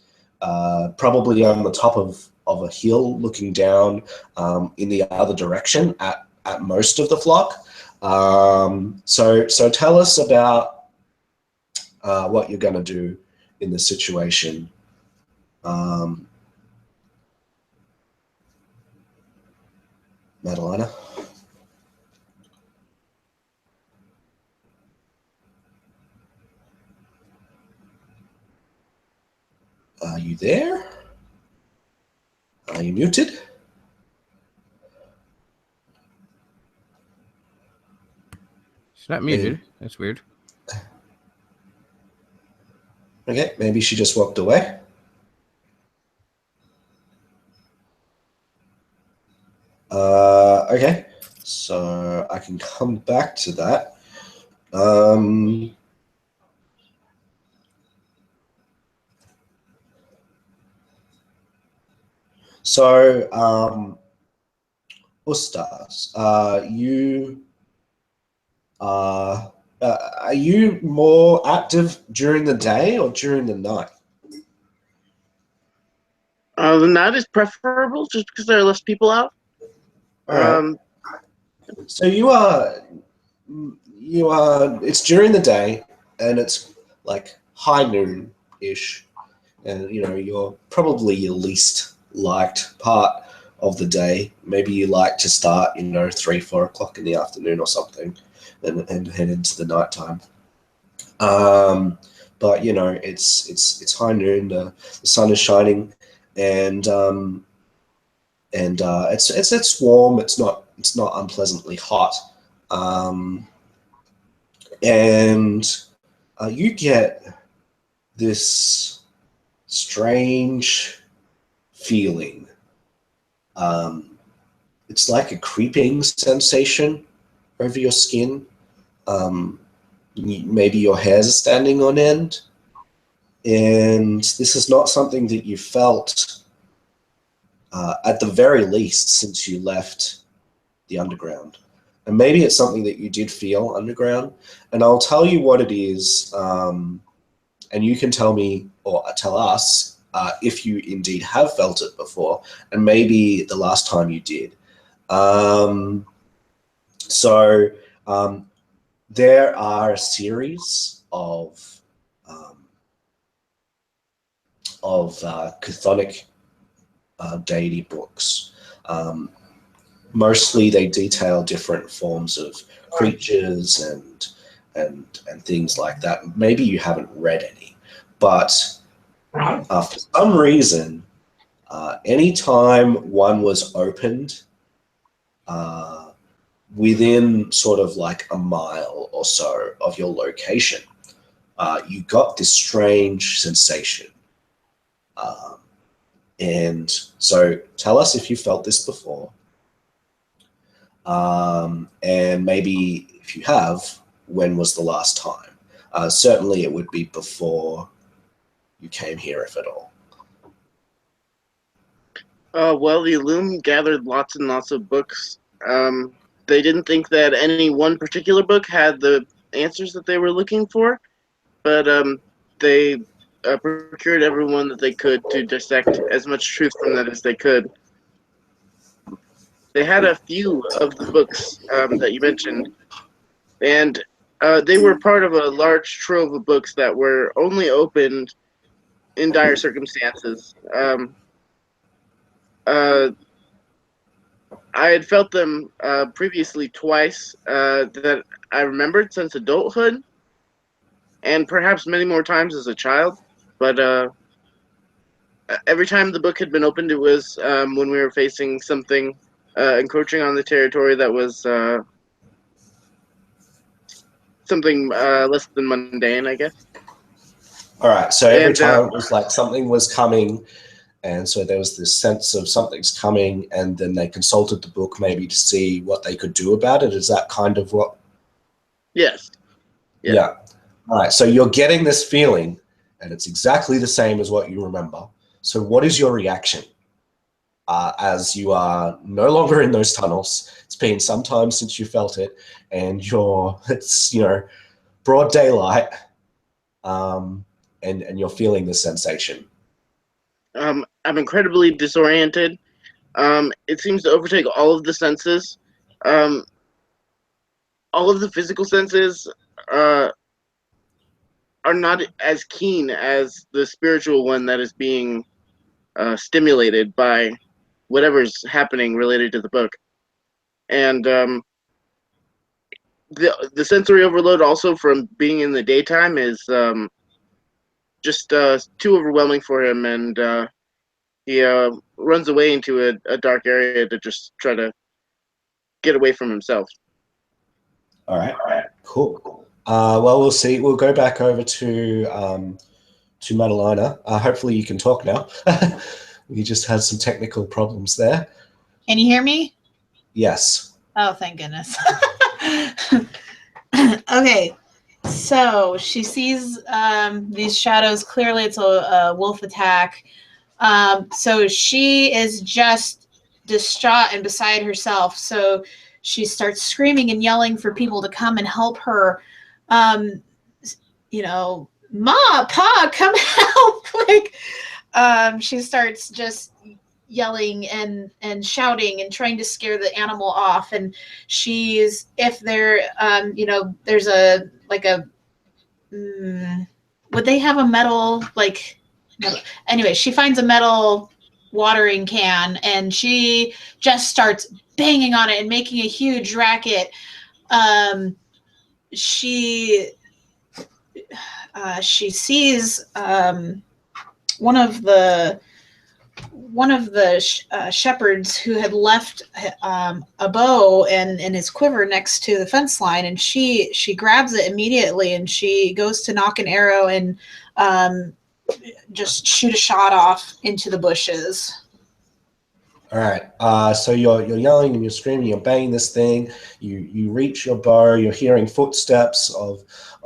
on the top of a hill looking down in the other direction at most of the flock. So tell us about what you're going to do in this situation. Madalena? Are you there? Are you muted? She's not muted. That's weird. Okay, maybe she just walked away. Okay, so I can come back to that. Ustaz, are you more active during the day or during the night? The night is preferable just because there are less people out. All right. So it's during the day, and it's like high noon-ish, and you're probably your least liked part of the day. Maybe you like to start 3-4 o'clock in the afternoon or something, and head into the nighttime. But it's high noon, the sun is shining, and it's warm. It's not unpleasantly hot, and you get this strange feeling. It's like a creeping sensation over your skin. Maybe your hairs are standing on end, and this is not something that you felt at the very least since you left the underground. And maybe it's something that you did feel underground, and I'll tell you what it is, and you can tell me or tell us if you indeed have felt it before, and maybe the last time you did. There are a series of chthonic deity books. Mostly they detail different forms of creatures and things like that. Maybe you haven't read any, but for some reason, anytime one was opened within sort of like a mile or so of your location, you got this strange sensation. And so tell us if you felt this before. And maybe if you have, when was the last time? Certainly it would be before you came here, if at all. Well, the Illume gathered lots and lots of books. They didn't think that any one particular book had the answers that they were looking for, but they procured everyone that they could to dissect as much truth from that as they could. They had a few of the books that you mentioned, and they were part of a large trove of books that were only opened in dire circumstances. Uh, I had felt them previously twice that I remembered since adulthood, and perhaps many more times as a child. But every time the book had been opened, it was when we were facing something encroaching on the territory that was something less than mundane, I guess. All right. So every And time it was like something was coming, and so there was this sense of something's coming, and then they consulted the book maybe to see what they could do about it. Is that kind of what? yes, Yeah. All right. So you're getting this feeling, and it's exactly the same as what you remember. So what is your reaction as you are no longer in those tunnels? It's been some time since you felt it, and it's broad daylight, and you're feeling this sensation. I'm incredibly disoriented. It seems to overtake all of the senses. Um, all of the physical senses uh, are not as keen as the spiritual one that is being stimulated by whatever's happening related to the book. And the sensory overload also from being in the daytime is just too overwhelming for him, and he runs away into a dark area to just try to get away from himself. All right, cool. Well, we'll see. We'll go back over to Madalena. Hopefully, you can talk now. We just had some technical problems there. Can you hear me? Yes. Oh, thank goodness. Okay, so she sees these shadows. Clearly, it's a wolf attack. So she is just distraught and beside herself. So she starts screaming and yelling for people to come and help her. Ma, Pa, come help! She starts just yelling and shouting and trying to scare the animal off. And she's, if there, there's would they have a metal, anyway, she finds a metal watering can and she just starts banging on it and making a huge racket. She sees one of the shepherds who had left a bow and his quiver next to the fence line, and she grabs it immediately and she goes to knock an arrow and just shoot a shot off into the bushes. All right. So you're yelling and you're screaming, you're banging this thing. You reach your bow. You're hearing footsteps of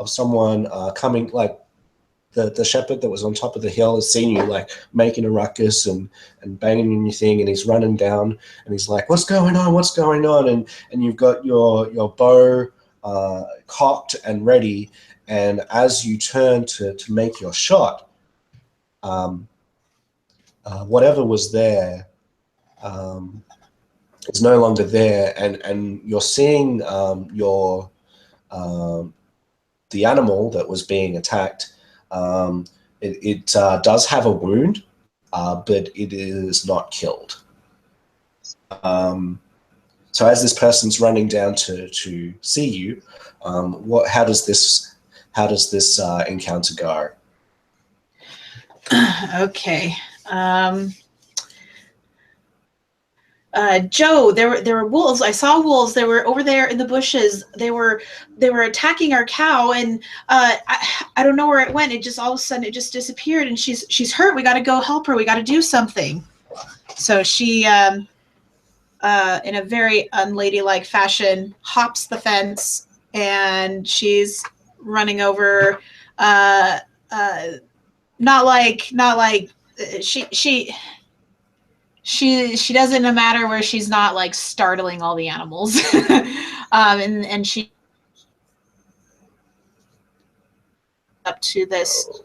someone coming. Like the shepherd that was on top of the hill has seen you like making a ruckus and banging on your thing, and he's running down and he's like, "What's going on? What's going on?" And you've got your bow cocked and ready. And as you turn to make your shot, whatever was there is no longer there, and you're seeing the animal that was being attacked. It does have a wound, but it is not killed. So as this person's running down to see you, how does this encounter go? Okay. Joe, there were wolves. I saw wolves. They were over there in the bushes. They were attacking our cow, and I don't know where it went. It just all of a sudden it just disappeared, and she's hurt. We got to go help her. We got to do something. So she, in a very unladylike fashion, hops the fence, and she's running over. Not like she doesn't matter where she's not like startling all the animals. And she up to this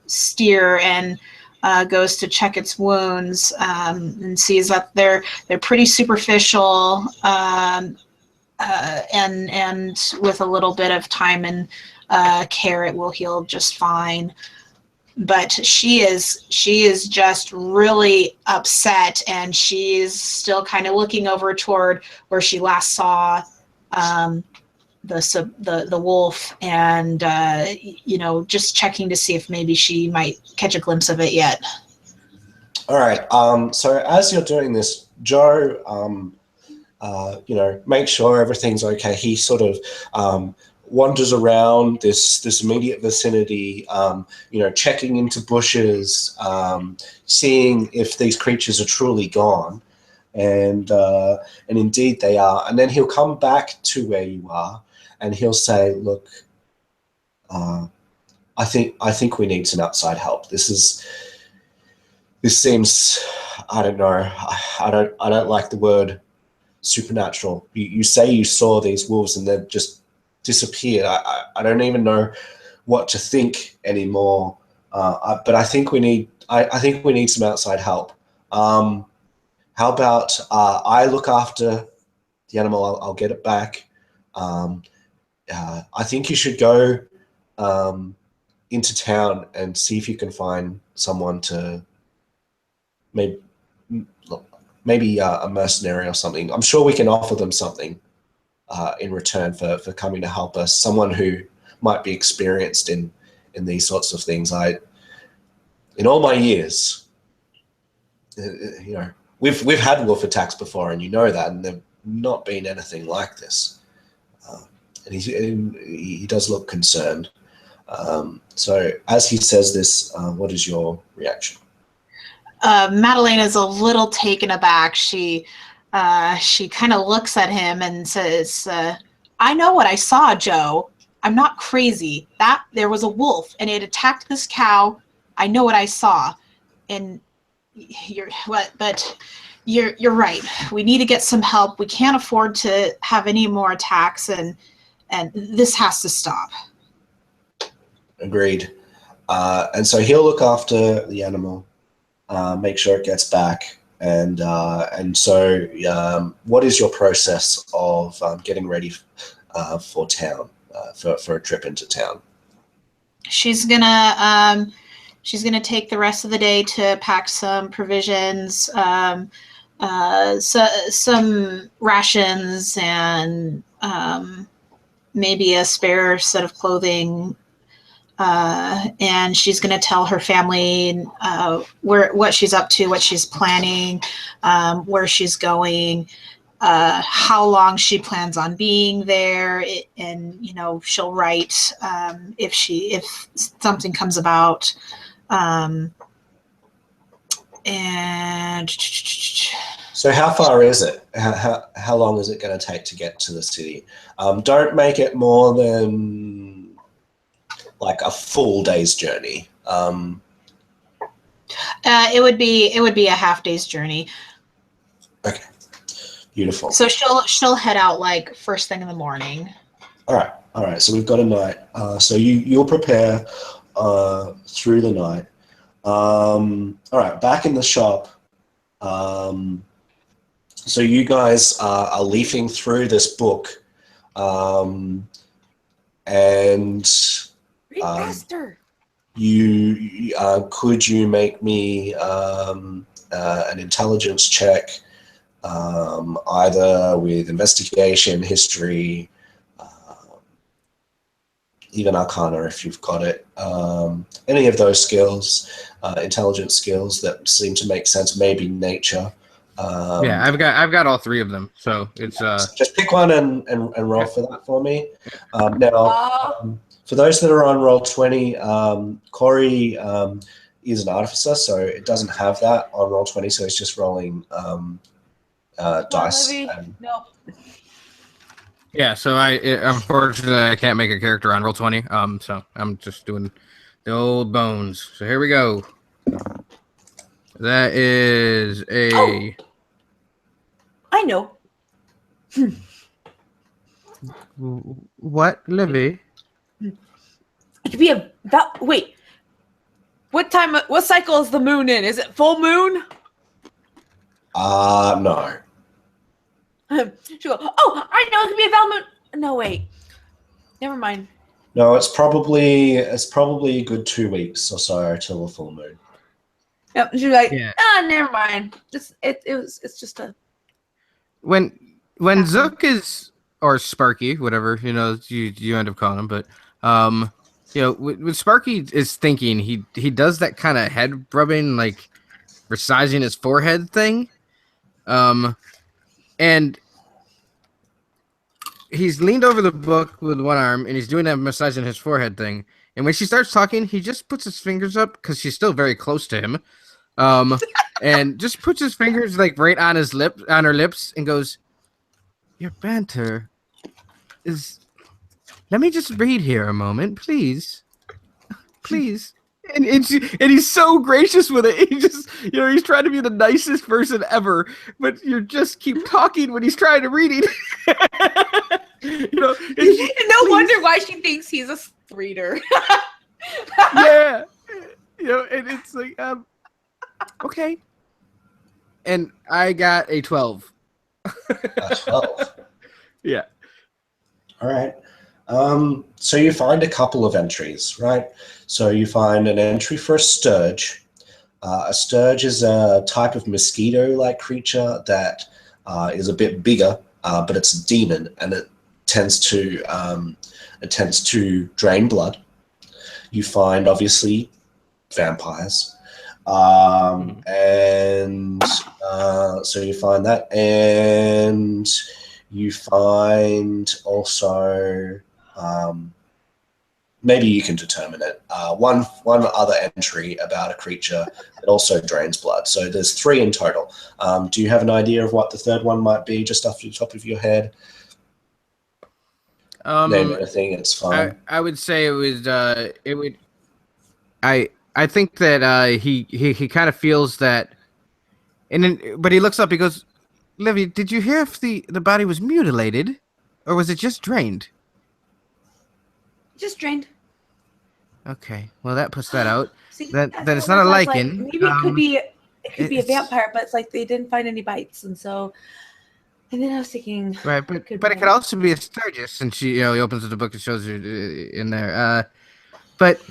steer and goes to check its wounds, and sees that they're pretty superficial, and with a little bit of time and care it will heal just fine. but she is just really upset, and she's still kind of looking over toward where she last saw the wolf, and just checking to see if maybe she might catch a glimpse of it yet. All right. So as you're doing this, Joe, make sure everything's okay. He sort of wanders around this immediate vicinity, checking into bushes, seeing if these creatures are truly gone, and indeed they are. And then he'll come back to where you are, and he'll say, "Look, I think we need some outside help. This seems, I don't know, I don't like the word supernatural. You say you saw these wolves and they've just disappeared. I don't even know what to think anymore. But I think we need some outside help. How about I look after the animal? I'll get it back. I think you should go into town and see if you can find someone to maybe a mercenary or something. I'm sure we can offer them something in return for coming to help us. Someone who might be experienced in these sorts of things. In all my years, we've had wolf attacks before, and you know that, and they've not been anything like this. And he does look concerned. So as he says this, what is your reaction? Madeleine is a little taken aback. She kind of looks at him and says, "I know what I saw, Joe. I'm not crazy. That there was a wolf and it attacked this cow. I know what I saw." And you're right. We need to get some help. We can't afford to have any more attacks, and this has to stop. Agreed. And so he'll look after the animal, make sure it gets back. And so what is your process of getting ready for town, for a trip into town? She's gonna take the rest of the day to pack some provisions, some rations, and maybe a spare set of clothing. And she's going to tell her family what she's up to, what she's planning, where she's going, how long she plans on being there, and she'll write if something comes about. And so how far is it? How long is it going to take to get to the city? Don't make it more than like a full day's journey. It would be a half day's journey. Okay, beautiful. So she'll head out like first thing in the morning. All right. So we've got a night. So you'll prepare through the night. All right, back in the shop. So you guys are leafing through this book, and faster. Could you make me an intelligence check, either with investigation, history, even Arcana if you've got it. Any of those skills, intelligence skills that seem to make sense. Maybe nature. Yeah, I've got all three of them. So it's just pick one and roll for that for me. Now. For those that are on Roll20, Corey is an artificer, so it doesn't have that on Roll20, so it's just rolling dice. Nope. Yeah, so unfortunately I can't make a character on Roll20. So I'm just doing the old bones. So here we go. That is a. Oh, I know. What, Livy? It could be wait. What cycle is the moon in? Is it full moon? No. She'll go, oh, I know, it could be a Val moon. No, wait. Never mind. No, it's probably a good 2 weeks or so till the full moon. Yep. She's like, Yeah. never mind. It's just a. When Zook is, or Sparky, whatever you end up calling him, but when Sparky is thinking, he does that kind of head rubbing, like massaging his forehead thing, and he's leaned over the book with one arm, and he's doing that massaging his forehead thing. And when she starts talking, he just puts his fingers up because she's still very close to him, and just puts his fingers like right on her lips, and goes, "Your banter is. Let me just read here a moment, please, please." And he's so gracious with it. He just, he's trying to be the nicest person ever, but you just keep talking when he's trying to read it. No wonder why she thinks he's a reader. Yeah, and it's like, okay. And I got a 12. A 12. Yeah. All right. So you find a couple of entries, right? So you find an entry for a sturge. A sturge is a type of mosquito-like creature that is a bit bigger, but it's a demon, and it tends to drain blood. You find obviously vampires, and so you find that, and you find also. Maybe you can determine it. One other entry about a creature that also drains blood. So there's 3 in total. Do you have an idea of what the third one might be, just off the top of your head? Name anything, it's fine. I would say it was. I think that he kind of feels that, and then but he looks up. He goes, "Livy, did you hear if the body was mutilated, or was it just drained?" Just drained. Okay, well that puts that out. See, then it's not a lichen. Like, maybe it could be a vampire, but it's like they didn't find any bites, and then I was thinking, right, but it could also be a sturgis, and she he opens the book and shows her in there. But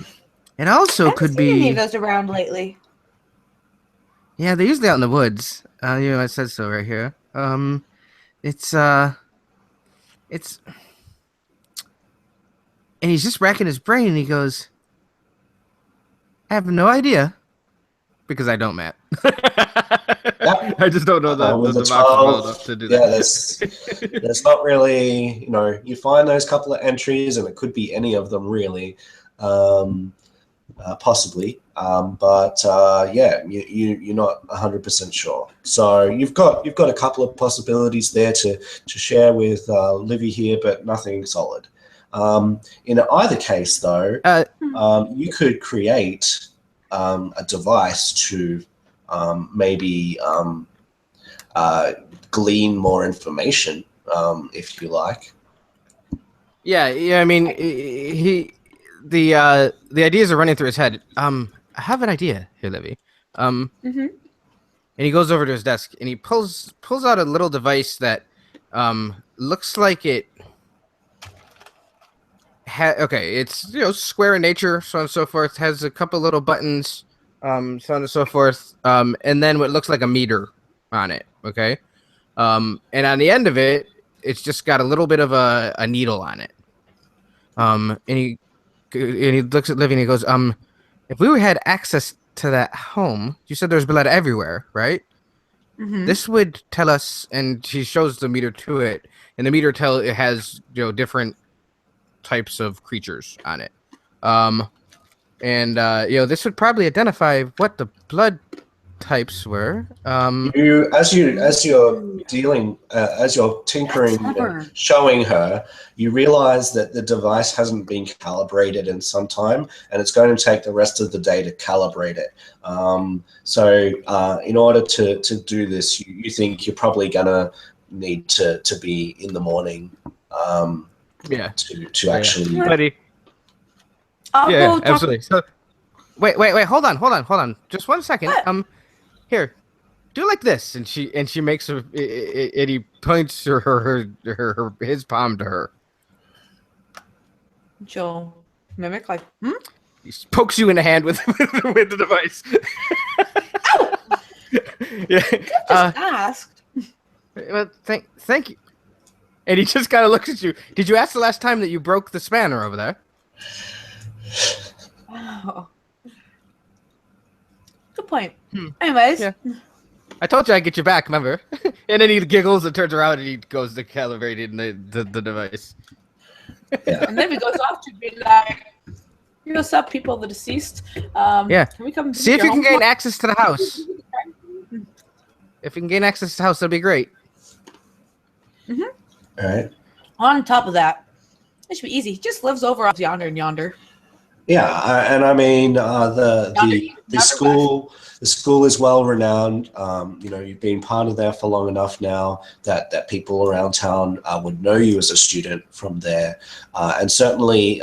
it also could be any of those around lately. Yeah, they're usually out in the woods. I said so right here. It's and he's just racking his brain, and he goes, "I have no idea, because I don't, Matt. Yep. I just don't know the box well enough to do that." Yeah, there's not really, you find those couple of entries, and it could be any of them really, possibly, but you're not 100% sure. So you've got a couple of possibilities there to share with Livy here, but nothing solid. In either case, though, you could create a device to maybe glean more information, if you like. Yeah. I mean, the ideas are running through his head. I have an idea here, Livy. And he goes over to his desk, and he pulls out a little device that looks like it. It's square in nature, so on and so forth. Has a couple little buttons, so on and so forth. And then what looks like a meter on it. Okay, and on the end of it, it's just got a little bit of a needle on it. And he looks at Livy and he goes, if we had access to that home, you said there's blood everywhere, right? This would tell us, and she shows the meter to it, and the meter it has different types of creatures on it, and this would probably identify what the blood types were. As you're tinkering and showing her, you realize that the device hasn't been calibrated in some time, and it's going to take the rest of the day to calibrate it. So in order to do this, you think you're probably gonna need to be in the morning. To actually. Buddy. Absolutely. So, wait, hold on. Just 1 second. What? Here, do like this, and she makes and he points his palm to her. She'll mimic like, He pokes you in the hand with with the device. Yeah. Just asked. Well, thank you. And he just kind of looks at you. Did you ask the last time that you broke the spanner over there? Oh. Good point. Anyways, Yeah. I told you I'd get you back, remember? And then he giggles and turns around and he goes to calibrating the device. and then he goes off to be like, "You know, up people, the deceased. Yeah. Can we come See if you can gain access to the house. If you can gain access to the house, that'd be great. All right. On top of that, it should be easy. He just lives over off yonder and yonder. Yeah, and I mean the school is well renowned. You know, you've been part of there for long enough now that people around town would know you as a student from there, and certainly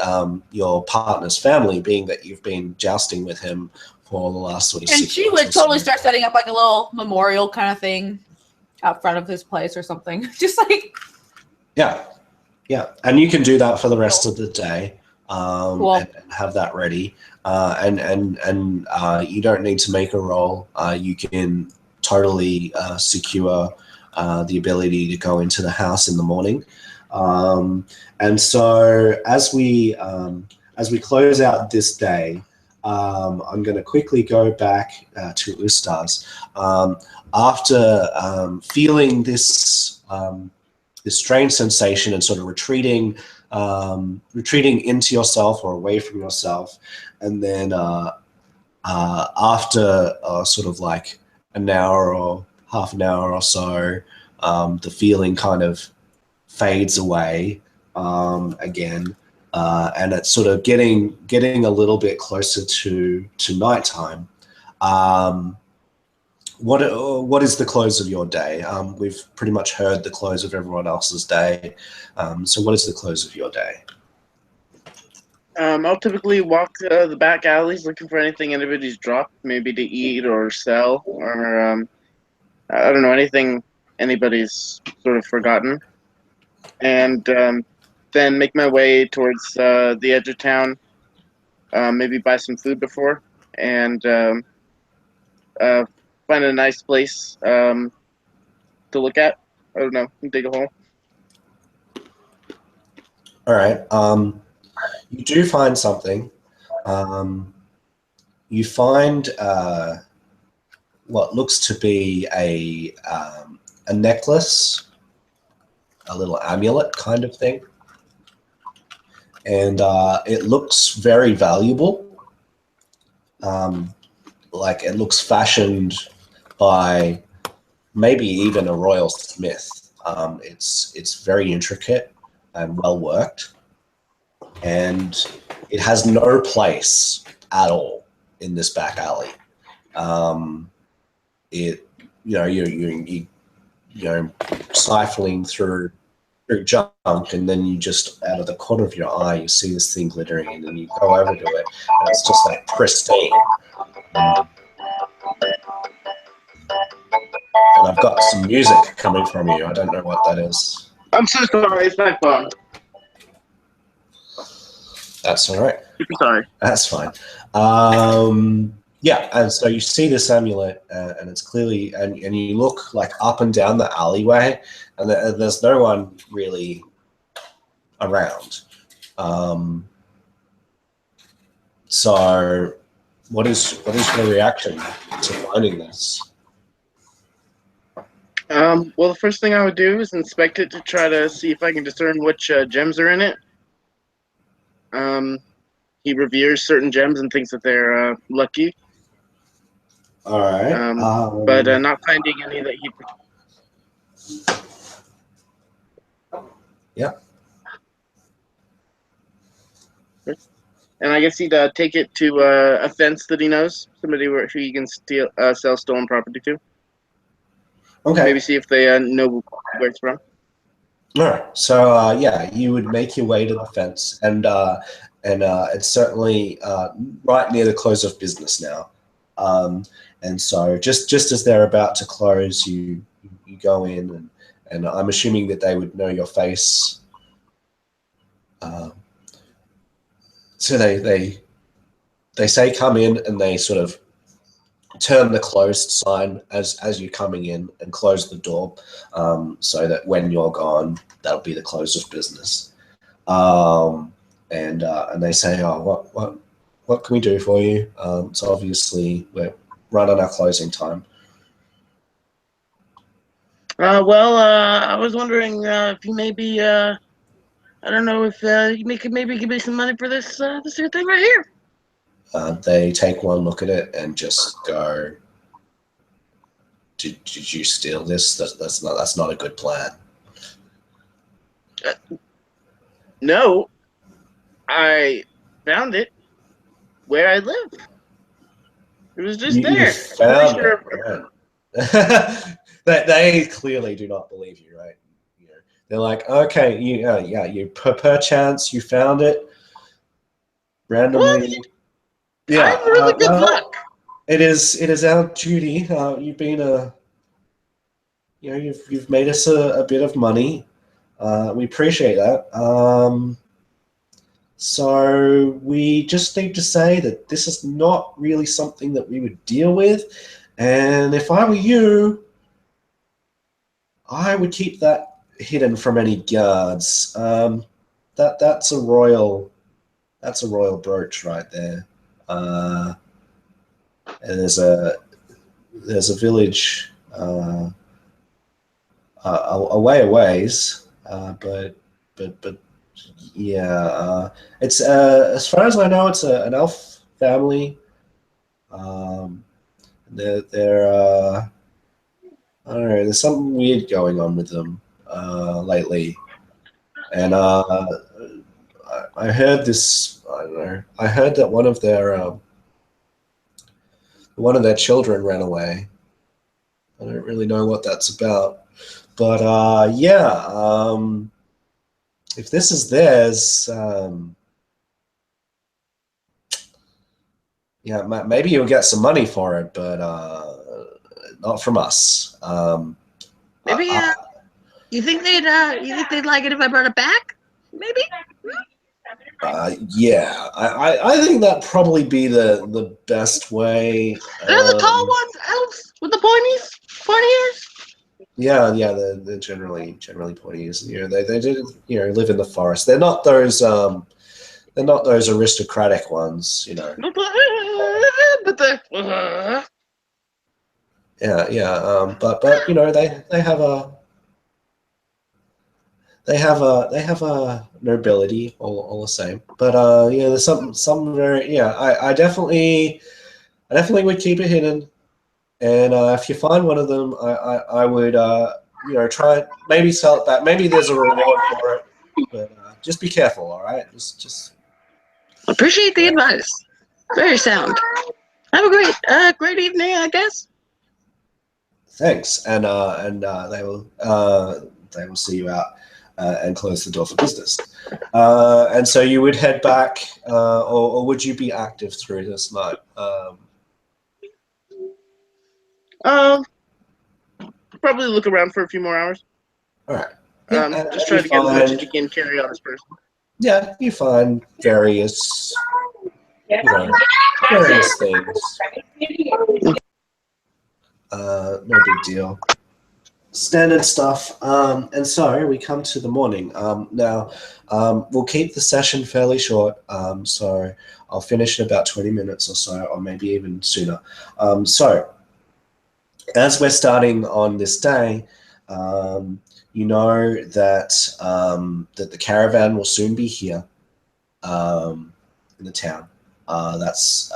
your partner's family, being that you've been jousting with him for the last sort of. And 6 she months would or so. totally start setting up like a little memorial kind of thing out front of his place or something. Just like Yeah, and you can do that for the rest of the day. Cool. And have that ready, and you don't need to make a roll. You can totally secure the ability to go into the house in the morning, and so as we close out this day, I'm going to quickly go back to Ustaz. After feeling this strange sensation and sort of retreating into yourself or away from yourself, and then after sort of like an hour or half an hour or so, the feeling kind of fades away again, and it's sort of getting a little bit closer to nighttime. What is the close of your day? We've pretty much heard the close of everyone else's day. So what is the close of your day? I'll typically walk the back alleys looking for anything anybody's dropped, maybe to eat or sell, or I don't know, anything anybody's sort of forgotten. And then make my way towards the edge of town, maybe buy some food before, and find a nice place to look at. I don't know, dig a hole. All right. You do find something. You find what looks to be a necklace, a little amulet kind of thing, and it looks very valuable. Like it looks fashioned by maybe even a royal smith. It's very intricate and well worked, and it has no place at all in this back alley. You're siphoning through junk, and then you just out of the corner of your eye you see this thing glittering, and then you go over to it, and it's just like pristine. And I've got some music coming from you. I don't know what that is. I'm so sorry, it's my phone. That's all right. Super sorry. That's fine. Yeah, and so you see this amulet, and it's clearly, and you look like up and down the alleyway, and there's no one really around. So, what is your reaction to finding this? Well, the first thing I would do is inspect it to try to see if I can discern which gems are in it. He reveres certain gems and thinks that they're lucky. All right. But not finding any that he. Yeah. And I guess he'd take it to a fence that he knows, somebody who he can sell stolen property to. Okay. Maybe see if they know where it's from. All right. So yeah, you would make your way to the fence, and it's certainly right near the close of business now. And so just as they're about to close, you go in, and I'm assuming that they would know your face. So they say come in, and they sort of turn the closed sign as you're coming in and close the door, so that when you're gone, that'll be the close of business. And they say, oh, what can we do for you? So obviously we're right on our closing time. I was wondering if you maybe, I don't know if you could maybe give me some money for this here thing right here. They take one look at it and just go, did you steal this? That's not a good plan. No, I found it where I live. It was just there. You found it. Right. They clearly do not believe you, right? You know, they're like, okay, you perchance you found it randomly. What? Yeah, I have really good luck. It is our duty. You've been you've made us a bit of money. We appreciate that. So we just need to say that this is not really something that we would deal with. And if I were you, I would keep that hidden from any guards. That's a royal brooch right there. And there's a village a way but yeah, it's as far as I know, it's an elf family. They're I don't know. There's something weird going on with them lately, and I heard this. I don't know. I heard that one of their children ran away. I don't really know what that's about, but if this is theirs, maybe you'll get some money for it, but not from us. Maybe you think they'd like it if I brought it back? Maybe. Yeah, I think that'd probably be the best way. They're the tall ones, elves with the pointy ears. Yeah, they're generally pointy ears. You know, they did live in the forest. They're not those aristocratic ones. You know. But the but you know they have a nobility all the same. But there's some very I definitely would keep it hidden. And if you find one of them, I would try it, maybe sell it back. Maybe there's a reward for it, but just be careful. All right, just appreciate the advice. Very sound. Have a great evening, I guess. Thanks, and they will see you out and close the door for business. And so you would head back, or would you be active through this night? Probably look around for a few more hours. All right. Just try to get as much as you can carry on as person. Yeah, you find various things. No big deal. Standard stuff. And so we come to the morning. Now, we'll keep the session fairly short. So I'll finish in about 20 minutes or so, or maybe even sooner. So as we're starting on this day, you know that that the caravan will soon be here in the town. That's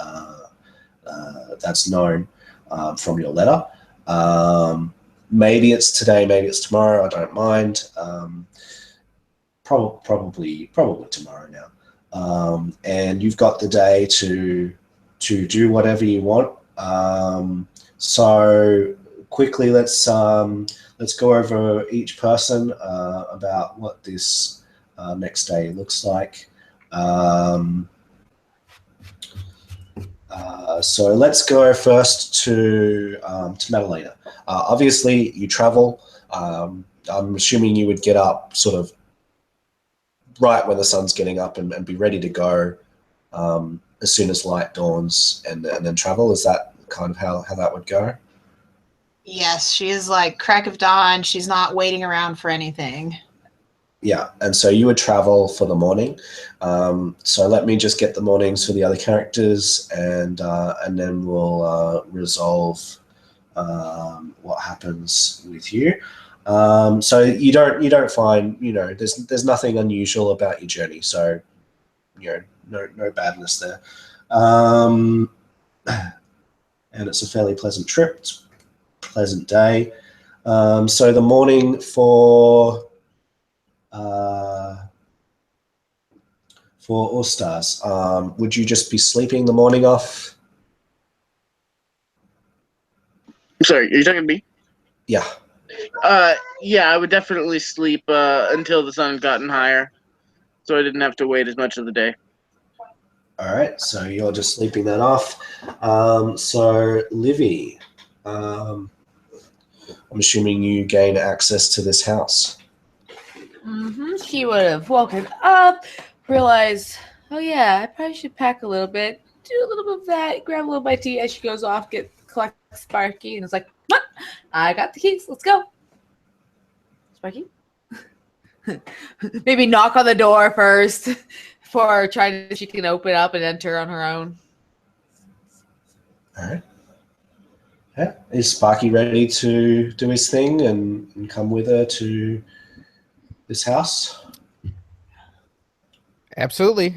known from your letter. Maybe it's today, maybe it's tomorrow. I don't mind. Probably tomorrow now. And you've got the day to do whatever you want. So quickly, let's go over each person about what this next day looks like. So let's go first to Madalena. Obviously, you travel. I'm assuming you would get up sort of right when the sun's getting up and be ready to go as soon as light dawns, and then travel. Is that kind of how that would go? Yes, she is like crack of dawn. She's not waiting around for anything. Yeah, and so you would travel for the morning. So let me just get the mornings for the other characters, and then we'll resolve what happens with you. So you don't find, there's nothing unusual about your journey. So no badness there, and it's a fairly pleasant trip. It's a pleasant day. So the morning for All Stars, would you just be sleeping the morning off? Sorry, are you talking to me? Yeah. Yeah, I would definitely sleep until the sun gotten higher, so I didn't have to wait as much of the day. All right, so you're just sleeping that off. So Livy, I'm assuming you gain access to this house. She would have woken up, realized, oh yeah, I probably should pack a little bit, do a little bit of that, grab a little bite to eat as she goes off, collect Sparky, and it's like, what? I got the keys, let's go. Sparky? Maybe knock on the door first before trying to, she can open up and enter on her own. All right. Yeah. Is Sparky ready to do his thing and come with her to this house? Absolutely.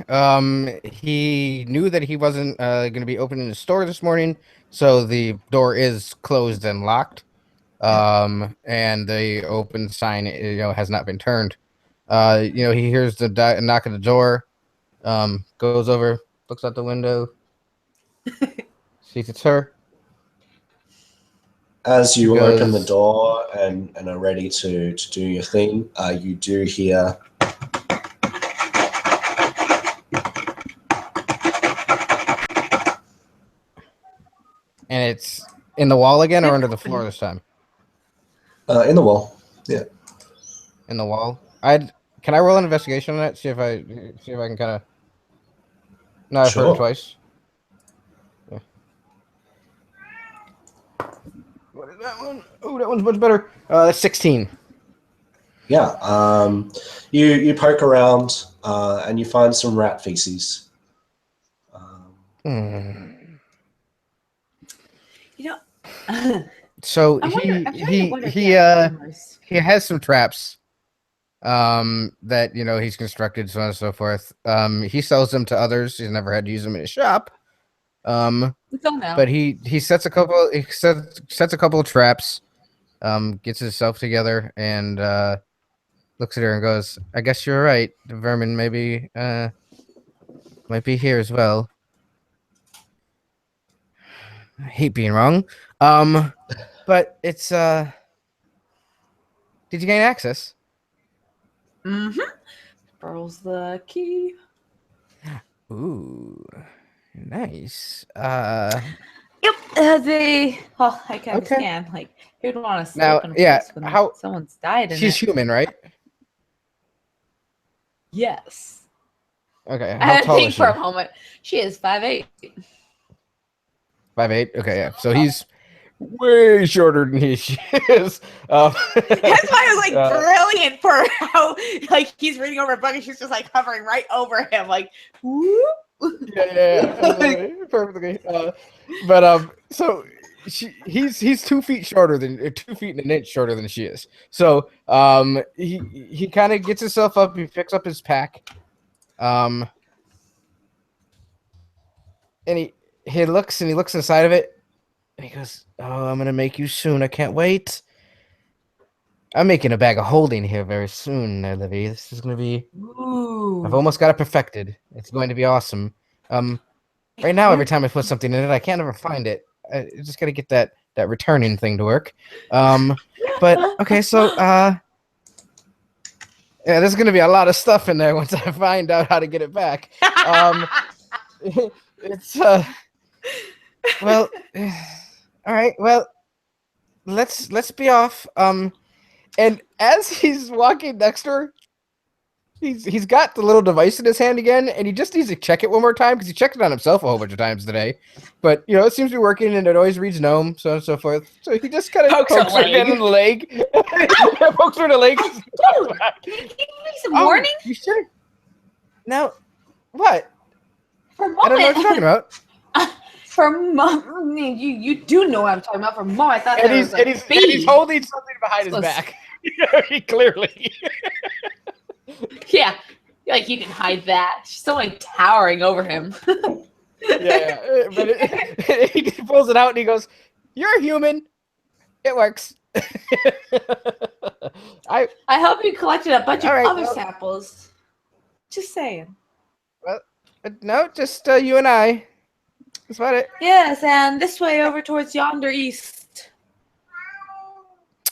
He knew that he wasn't going to be opening the store this morning, so the door is closed and locked. And the open sign, has not been turned. He hears the knock at the door, goes over, looks out the window, sees it's her. As you Goes, open the door and are ready to do your thing, you do hear and it's in the wall again or under the floor this time? in the wall. Yeah. In the wall. Can I roll an investigation on that? See if I can kind of. No, I've heard it twice. Yeah. What is that one? Oh, that one's much better. That's 16. Yeah. You poke around and you find some rat feces. So he has some traps that he's constructed, so on and so forth. He sells them to others. He's never had to use them in his shop. But he sets a couple of traps, gets himself together, and looks at her and goes, I guess you're right. The vermin maybe might be here as well. I hate being wrong. But it's did you gain access? Borrows the key. Ooh, nice. Yep. I kind of scan. Like, who'd want to sleep now, in a yeah. place when How someone's died in she's it? human, right? Yes. Okay. I How had to tall think is she? for a moment. She is 5'8". 5'8". Okay, yeah. So he's way shorter than he is. That's why I was like brilliant for how he's reading over a book and she's just like hovering right over him, like whoop. Yeah. Perfectly. But so he's 2 feet shorter than 2 feet and an inch shorter than she is. So he kind of gets himself up. He picks up his pack. And he looks inside of it. And he goes, "Oh, I'm gonna make you soon. I can't wait. I'm making a bag of holding here very soon, Livy. This is gonna be. Ooh. I've almost got it perfected. It's going to be awesome. Right now, every time I put something in it, I can't ever find it. I just gotta get that returning thing to work. But okay, so yeah, there's gonna be a lot of stuff in there once I find out how to get it back. It's well, all right. Well, let's be off. And as he's walking next to her, he's got the little device in his hand again, and he just needs to check it one more time because he checked it on himself a whole bunch of times today. But it seems to be working, and it always reads gnome, so on and so forth. So he just kind of Pokes pokes her her again in the leg. Pokes her in the leg. Dude, can you give me some warning? You should. Now, what? For a I don't know what moment. you're talking about. For a moment, you do know what I'm talking about. For a moment, I thought And there he's was a and bee. he's holding something behind his back. He clearly. Yeah, like you can hide that. She's so like towering over him. Yeah. But he pulls it out and he goes, "You're a human. It works." I hope you collected a bunch of All right, other well- samples. Just saying. No, just you and I. That's about it. Yes, and this way over towards yonder east.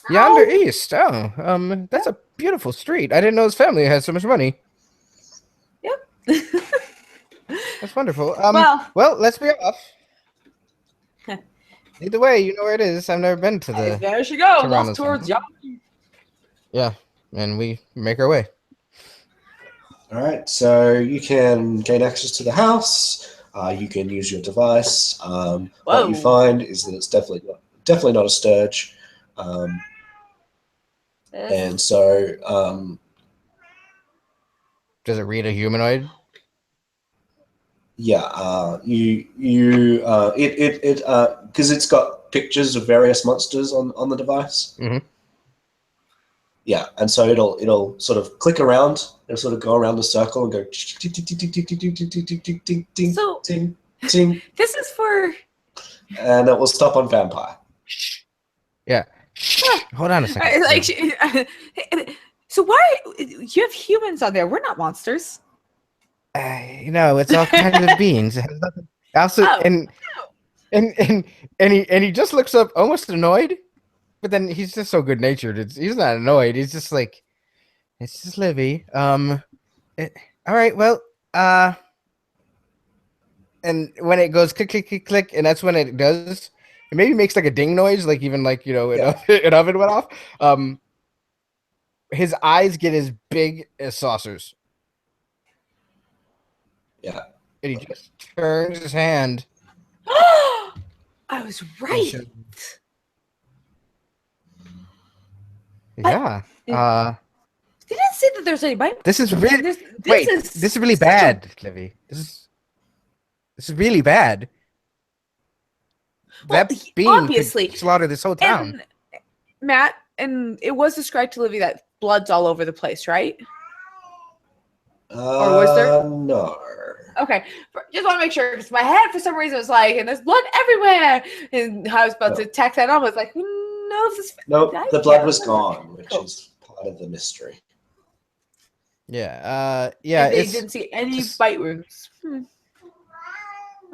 Yonder east. Oh, that's a beautiful street. I didn't know his family had so much money. Yep. That's wonderful. Well, let's be off. Either way, you know where it is. I've never been to the. there she goes, Toronto's off towards home. yonder. Yeah, and we make our way. All right, so you can gain access to the house. You can use your device. What you Whoa. find is that it's definitely not a sturge, and so Does it read a humanoid? yeah, because it's got pictures of various monsters on the device. Mhm. Yeah, and so it'll sort of click around. It'll sort of go around the circle and go ting ting So- ting ting, This is for. and it will stop on vampire. Yeah. Hold on a second. Like, so why you have humans on there? We're not monsters. It's all kinds of beings. It has nothing. Also, Oh. and he just looks up almost annoyed, but then he's just so good natured. He's not annoyed. He's just like, it's just Livy. All right, well, and when it goes click click click click, and that's when it does. It maybe makes like a ding noise, like even like an oven went off. His eyes get as big as saucers. Yeah. And he just turns his hand. I was and right. shows- Yeah. They didn't say that there's any bite. This is really This this is really such a- bad, Livy. This is really bad. Well, That bean obviously. could slaughter this whole town. And Matt, and it was described to Livy that blood's all over the place, right? Or was there? No. Okay, just want to make sure because my head for some reason was like, and there's blood everywhere, and I was about to tack that on. I was like, no, this. No, I the blood can't was remember. gone, which Cool. is part of the mystery. Yeah. And they It's didn't see any just- bite wounds.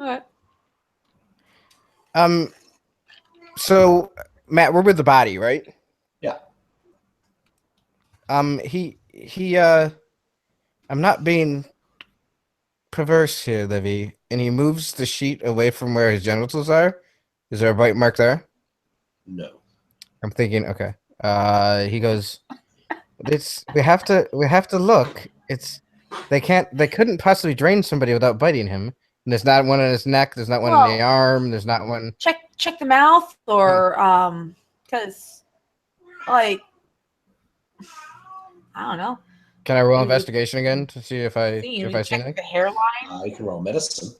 All right. So Matt, we're with the body, right? Yeah. I'm not being perverse here, Livy, and he moves the sheet away from where his genitals are. Is there a bite mark there? No. I'm thinking, okay. He goes, we have to look. They couldn't possibly drain somebody without biting him. And there's not one in his neck, there's not one in the arm, there's not one. Check the mouth, or because like I don't know. Can I roll You- investigation again to see if I See, see check anything? the hairline. You can roll medicine.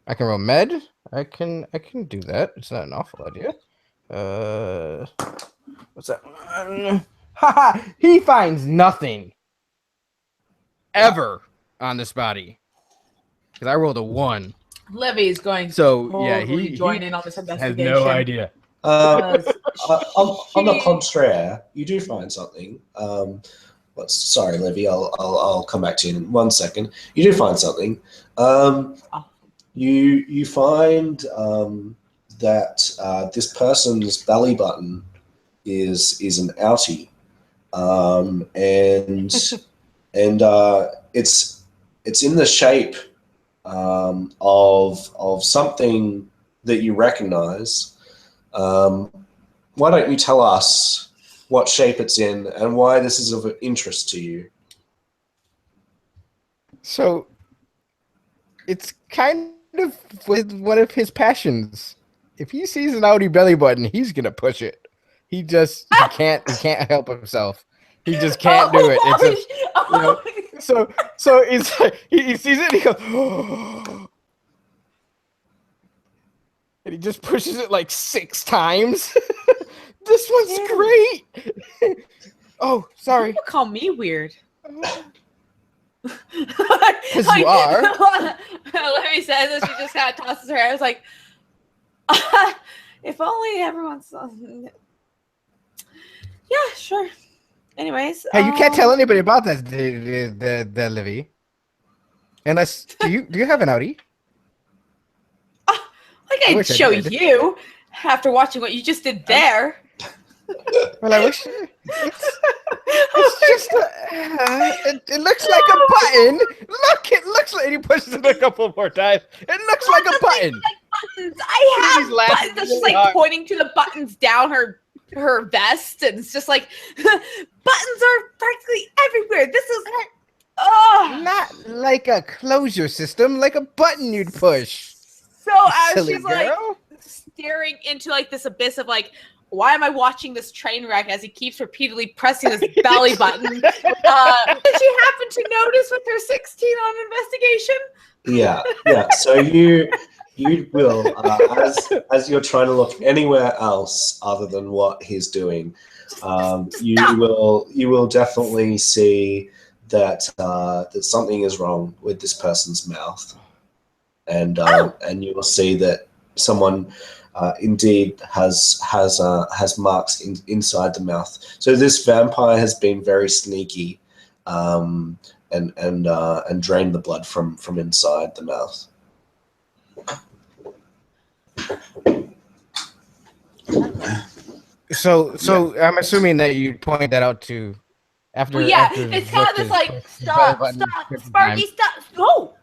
I can roll med. I can do that. It's not an awful idea. What's that? Haha! He finds nothing ever on this body because I rolled a 1. Livy is going So yeah, totally he join in on this has investigation. no idea. because On the she- contraire, you do find something. Sorry, Livy, I'll come back to you in 1 second. You do find something. You find that this person's belly button is an outie, and it's in the shape of something that you recognize. Why don't you tell us what shape it's in and why this is of interest to you? So it's kind of with one of his passions. If he sees an Audi belly button, he's gonna push it. He can't help himself. He just can't do it. It's a you know. So it's he sees it and he goes, and he just pushes it like 6 times. This one's great. Oh, sorry. People call me weird. Because you are. Let me say this. She just kind of tosses her head. I was like, if only everyone saw. Yeah, sure. Anyways, Hey, you can't tell anybody about that, the Livy. Unless do you have an Audi? Like I'd show you after watching what you just did there. Well, I wish it's just it looks like a button. Look, it looks like he pushes it a couple more times. It looks like a button. Like buttons. I have buttons. That's just like pointing to the buttons down her vest, and it's just like buttons are practically everywhere. This is not like a closure system, like a button you'd push. So as she's like staring into like this abyss of like, why am I watching this train wreck as he keeps repeatedly pressing this belly button? Did she happen to notice with her 16 on investigation? Yeah. So you will as you're trying to look anywhere else other than what he's doing, you will definitely see that that something is wrong with this person's mouth, and you will see that someone indeed has marks inside the mouth. So this vampire has been very sneaky, and drained the blood from inside the mouth. So I'm assuming that you point that out to after. Well, yeah, after it's kind of this like stop, Sparky, stop, go.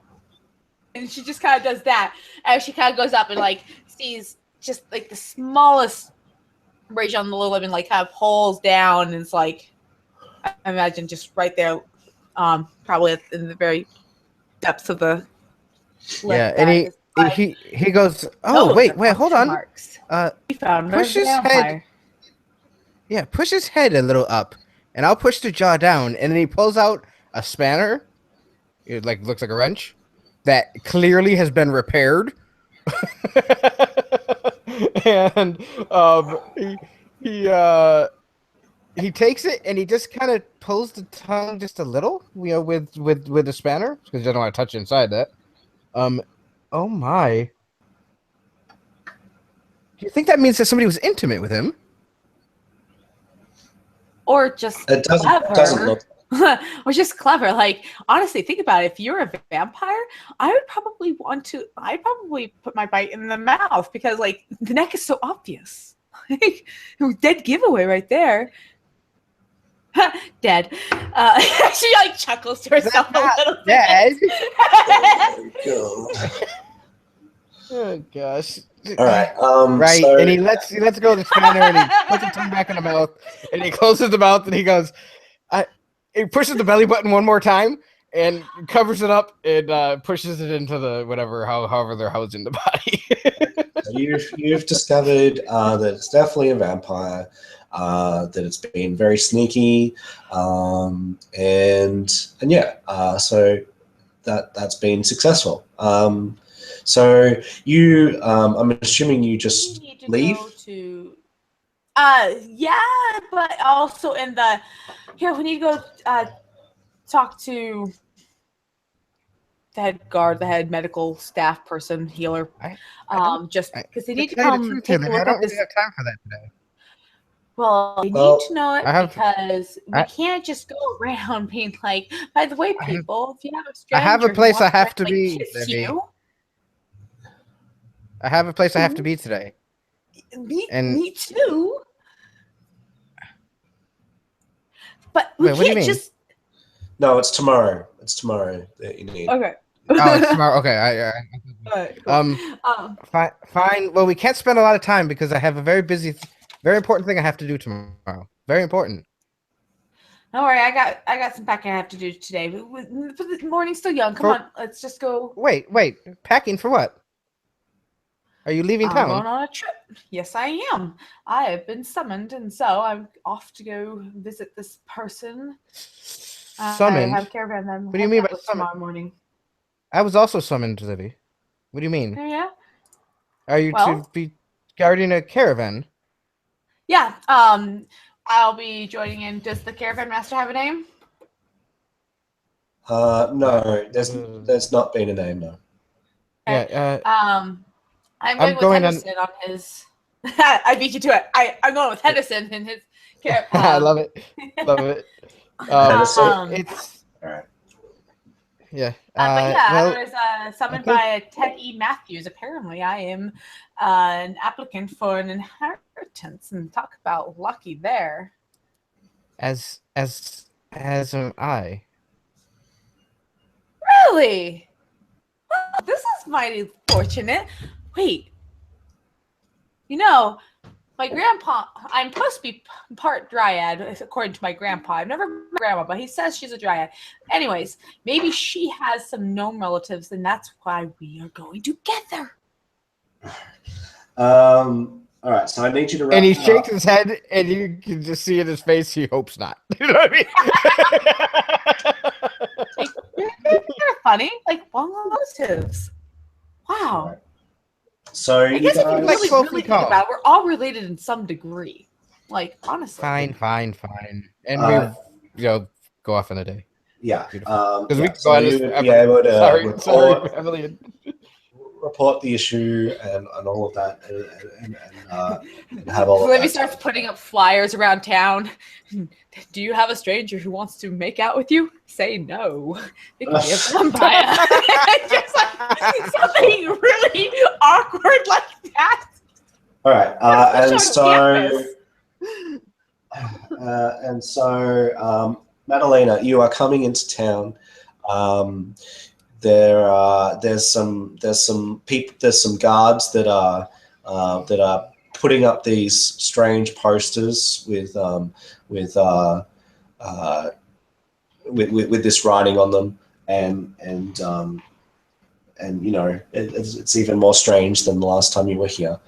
And she just kind of does that, and she kind of goes up and like sees just like the smallest ridge on the little lemon, like kind of pulls down, and it's like I imagine just right there, probably in the very depths of the lip. Yeah, and he goes, oh wait, hold on. Marks. He found push his head. Yeah, push his head a little up, and I'll push the jaw down, and then he pulls out a spanner. It like looks like a wrench that clearly has been repaired. And he takes it and he just kind of pulls the tongue just a little, with the spanner because he doesn't want to touch inside that. Oh my! Do you think that means that somebody was intimate with him? Or just it doesn't look. Or just clever. Like, honestly, think about it. If you're a vampire, I'd probably put my bite in the mouth because, like, the neck is so obvious. Like, dead giveaway right there. Dead. She, like, chuckles to herself a little bit. Dead? Oh, oh, gosh. All right. Right, so, and he lets go of the spanner and he puts his tongue back in the mouth and he closes the mouth and he goes, he pushes the belly button one more time and covers it up and pushes it into the however they're housing the body. you've discovered that it's definitely a vampire, that it's been very sneaky, and yeah, so that's been successful. So you, I'm assuming you just leave. Yeah, but also we need to go talk to the head guard, the head medical staff person, healer. Just because they need to come take a look I don't at this. really have time for that today. Well, we need to know it because we can't just go around being like, by the way, people, if you have a stranger, I have a place I have to be. I have a place I have to be today. Me too. But we can't just. No, it's tomorrow. It's tomorrow that you need. Okay. Oh, it's tomorrow. Okay. Fine. Well, we can't spend a lot of time because I have a very busy, very important thing I have to do tomorrow. Very important. Don't worry, I got some packing I have to do today. But the morning's still young. Come on, let's just go. Wait. Packing for what? Are you leaving I'm town? going on a trip. Yes, I am. I have been summoned, and so I'm off to go visit this person. I Summoned? have a caravan that I'm What do you heading mean out by with summoned? tomorrow morning. I was also summoned, Libby. What do you mean? Oh, yeah. Are you to Well, be guarding a caravan? yeah. I'll be joining in. Does the caravan master have a name? No, Uh, there's not been a name, no. yeah. I'm I'm going with going on. Henderson on his. I beat you to it. I'm going with Henderson in his caravan. I love it. Love it. It's All right. yeah. But yeah, Well, I was summoned okay. by Ted E. Matthews. Apparently, I am an applicant for an inheritance, and talk about lucky there. As am I. Really? Oh, this is mighty fortunate. Wait, my grandpa, I'm supposed to be part dryad, according to my grandpa. I've never met my grandma, but he says she's a dryad. Anyways, maybe she has some gnome relatives, and that's why we are going together. All right, so I need you to wrap And he it shakes up. his head, and you can just see in his face he hopes not. You know what I mean? They're funny, like long relatives. Wow. Right. So I you guess if you guys, Like really, closely really think called. about it, we're all related in some degree. Like, honestly. Fine. And we, go off in a day. yeah, Beautiful. Because we yeah. can go So on this you would be forever. able to Sorry, Emily. report the issue and all of that, and have all of Libby that. starts putting up flyers around town. Do you have a stranger who wants to make out with you? Say no. It could be a vampire. Just like something really awkward like that. All right, Campus. Madalena, you are coming into town. There's some people, there's some guards that are putting up these strange posters with this writing on them, and it's even more strange than the last time you were here.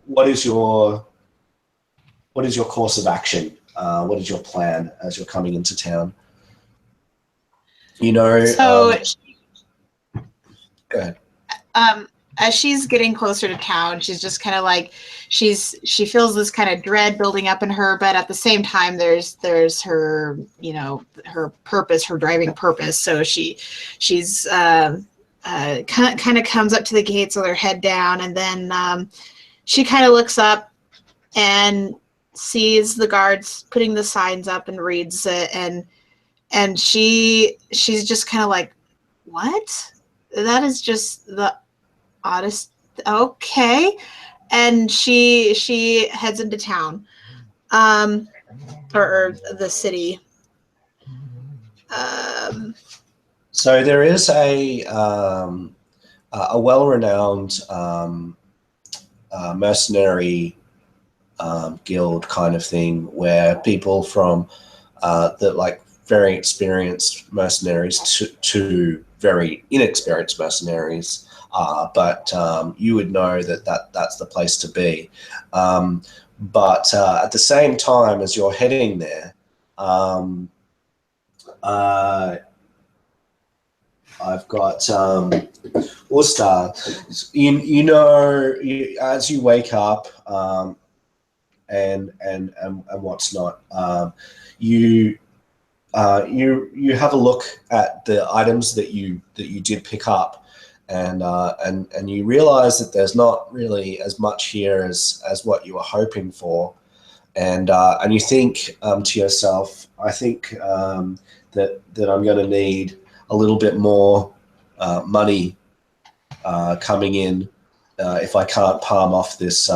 What is your course of action? What is your plan as you're coming into town? So, go ahead. As she's getting closer to town, she's just kind of like she feels this kind of dread building up in her, but at the same time, there's her her purpose, her driving purpose. So she's kind of comes up to the gates with her head down, and then she kind of looks up and sees the guards putting the signs up and reads it, and she's just kind of like, what? That is just the oddest. Okay. And she heads into town, or the city. So there is a well-renowned mercenary guild kind of thing, where people from very experienced mercenaries to very inexperienced mercenaries, but you would know that's the place to be. But at the same time as you're heading there, I've got Usta. As you wake up and what's not, you have a look at the items that you did pick up, and you realize that there's not really as much here as what you were hoping for, and you think to yourself, I think that I'm going to need a little bit more money coming in if I can't palm off this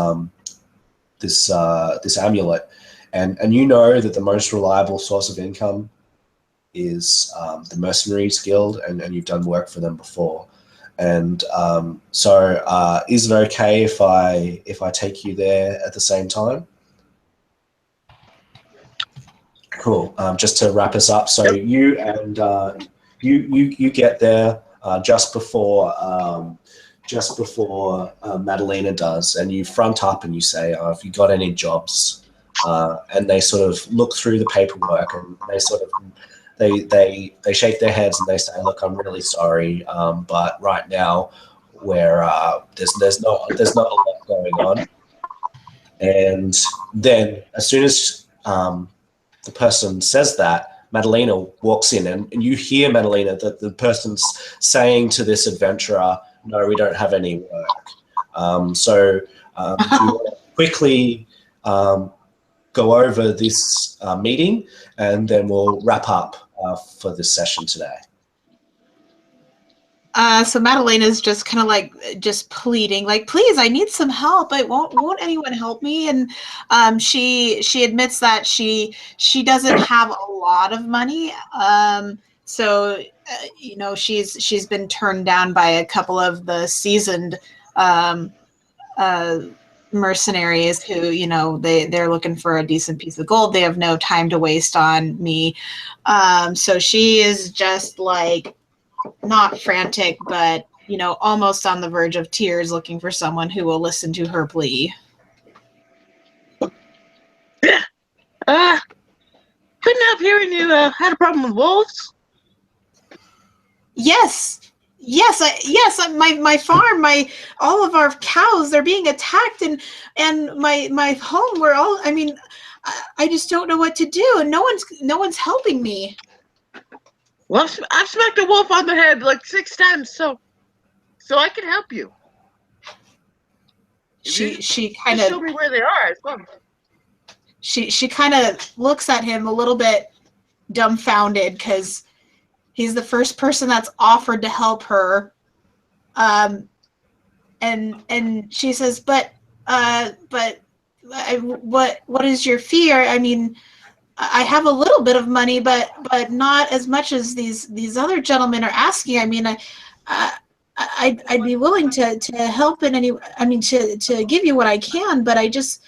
amulet, and you know that the most reliable source of income is the Mercenaries Guild, and you've done work for them before. And so is it okay if I take you there at the same time? Cool. Just to wrap us up, so you and you get there just before Madalena does, and you front up and you say, "Have you got any jobs?" And they sort of look through the paperwork, and they sort of they shake their heads and they say, "Look, I'm really sorry, but right now we're there's not a lot going on." And then as soon as the person says that, Madalena walks in, and you hear, Madalena, that the person's saying to this adventurer, "No, we don't have any work." So do you want to quickly go over this meeting, and then we'll wrap up for this session today. So Madalena's just kind of like just pleading, like, please, I need some help. Won't anyone help me? And she admits that she doesn't have a lot of money. So you know, she's been turned down by a couple of the seasoned mercenaries who, you know, they're looking for a decent piece of gold. They have no time to waste on me. So she is just like, not frantic, but, you know, almost on the verge of tears, looking for someone who will listen to her plea. Couldn't help hearing you had a problem with wolves. Yes, my farm, all of our cows, they're being attacked, and my home, we're all, I mean, I just don't know what to do, and no one's helping me. Well, I've smacked a wolf on the head like 6 times, so I can help you. She kind of show me where they are. It's fun. She kind of looks at him a little bit dumbfounded, because he's the first person that's offered to help her. And she says, but what is your fear? I mean, I have a little bit of money, but not as much as these other gentlemen are asking. I mean, I'd be willing to help in any. I mean, to give you what I can, but I just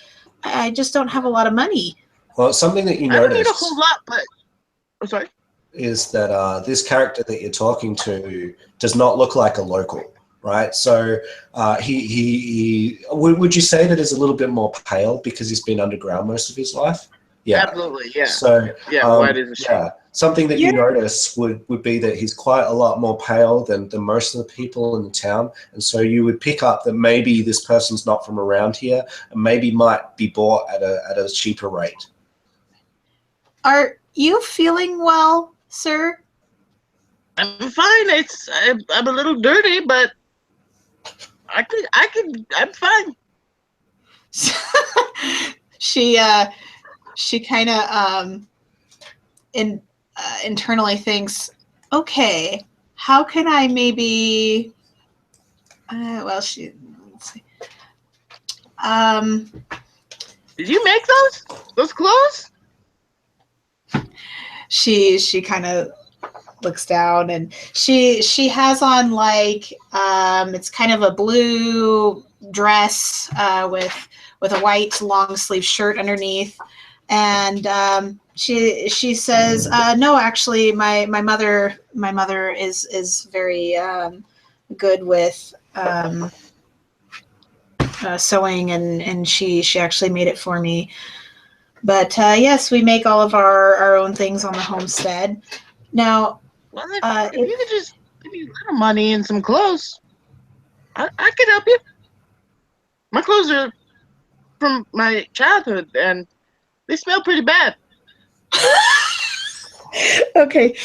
don't have a lot of money. Well, something that you I don't need a notice whole lot, but I'm sorry. Is that this character that you're talking to does not look like a local, right? So he would you say that is a little bit more pale because he's been underground most of his life? Yeah, absolutely. Yeah. So white is a shame. yeah, something that you notice would be that he's quite a lot more pale than most of the people in the town, and so you would pick up that maybe this person's not from around here, and maybe might be bought at a cheaper rate. Are you feeling well, sir? I'm fine. I'm a little dirty, but I'm fine. She kind of internally thinks, okay, how can I maybe? Let's see. Did you make those clothes? She kind of looks down, and she has on like it's kind of a blue dress with a white long sleeve shirt underneath, and she says, no, actually my mother is very good with sewing, and she actually made it for me. But yes, we make all of our own things on the homestead. Now, well, if you could just give me a little money and some clothes, I could help you. My clothes are from my childhood, and they smell pretty bad. Okay,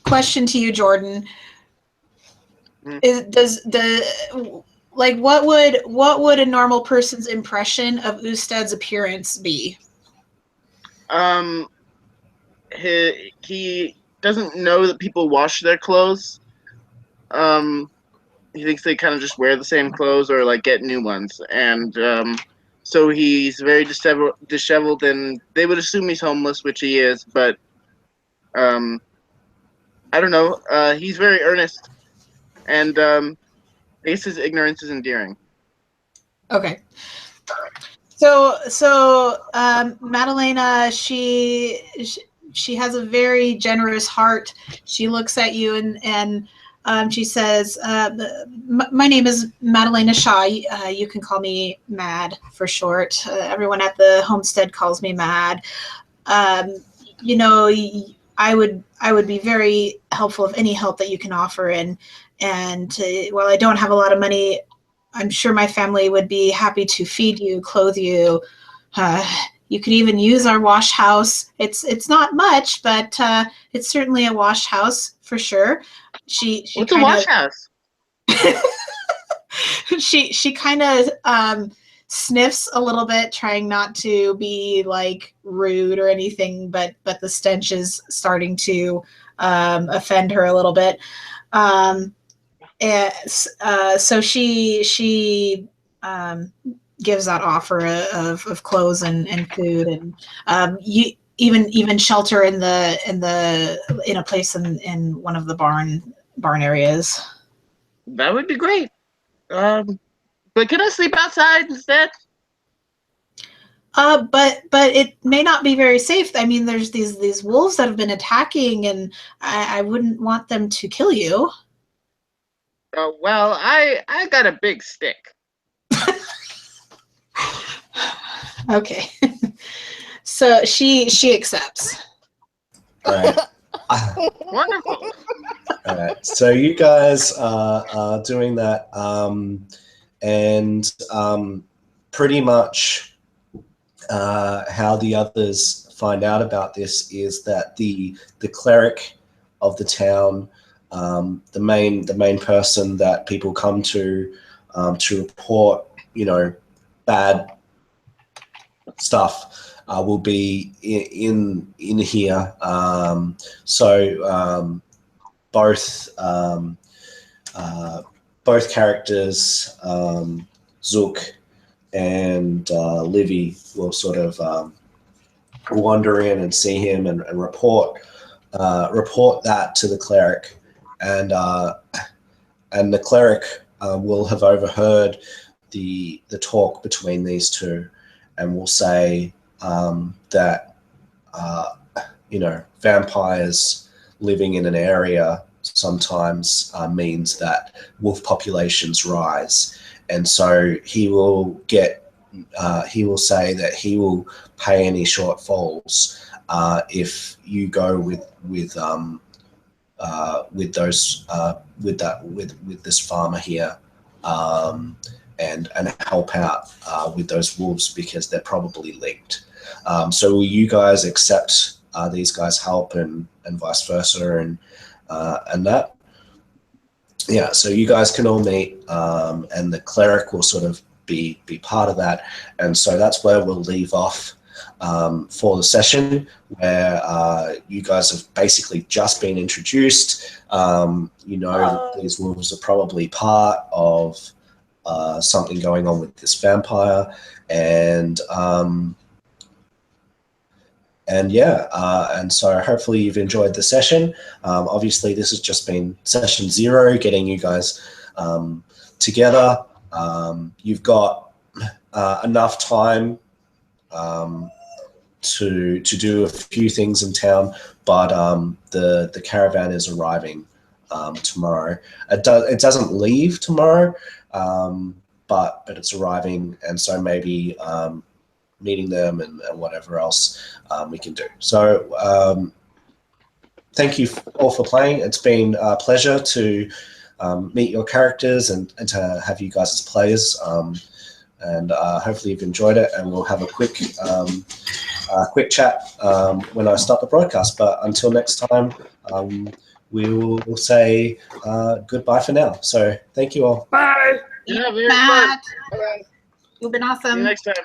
question to you, Jordan. What would a normal person's impression of Ustad's appearance be? He doesn't know that people wash their clothes. He thinks they kind of just wear the same clothes or like get new ones, and so he's very disheveled, and they would assume he's homeless, which he is, but I don't know. He's very earnest. And Ace's ignorance is endearing. Okay. So Madalena, she has a very generous heart. She looks at you and she says, my name is Madalena Shaw. You can call me Mad for short. Everyone at the homestead calls me Mad. You know, I would be very helpful of any help that you can offer. And while I don't have a lot of money, I'm sure my family would be happy to feed you, clothe you. You could even use our wash house. It's not much, but it's certainly a wash house for sure. What's a wash house? She kind of sniffs a little bit, trying not to be like rude or anything, but the stench is starting to offend her a little bit. And so she gives that offer of clothes and food and you even shelter in a place in one of the barn areas. That would be great. But can I sleep outside instead? But it may not be very safe. I mean, there's these wolves that have been attacking, and I wouldn't want them to kill you. Well, I got a big stick. Okay. So she accepts. All right. Wonderful. All right. So you guys are doing that, and pretty much how the others find out about this is that the cleric of the town, the main person that people come to report, bad stuff, will be in here. So both characters, Zook and Livy, will sort of wander in and see him and report that to the cleric, and the cleric will have overheard the talk between these two, and will say that vampires living in an area sometimes means that wolf populations rise, and so he will say that he will pay any shortfalls if you go with this farmer here, and help out with those wolves, because they're probably linked. So will you guys accept these guys' help and vice versa, and that? Yeah, so you guys can all meet, and the cleric will sort of be part of that, and so that's where we'll leave off for the session, where you guys have basically just been introduced. These wolves are probably part of something going on with this vampire, and so hopefully you've enjoyed the session. Obviously, this has just been session 0, getting you guys together. You've got enough time to do a few things in town, but the caravan is arriving tomorrow. It doesn't leave tomorrow, but it's arriving, and so maybe meeting them and whatever else we can do. So thank you all for playing. It's been a pleasure to meet your characters and to have you guys as players. And hopefully you've enjoyed it, and we'll have a quick chat when I start the broadcast. But until next time, we will say goodbye for now. So thank you all. Bye. Yeah, very fun. Matt, Bye. you've been See you awesome. next time.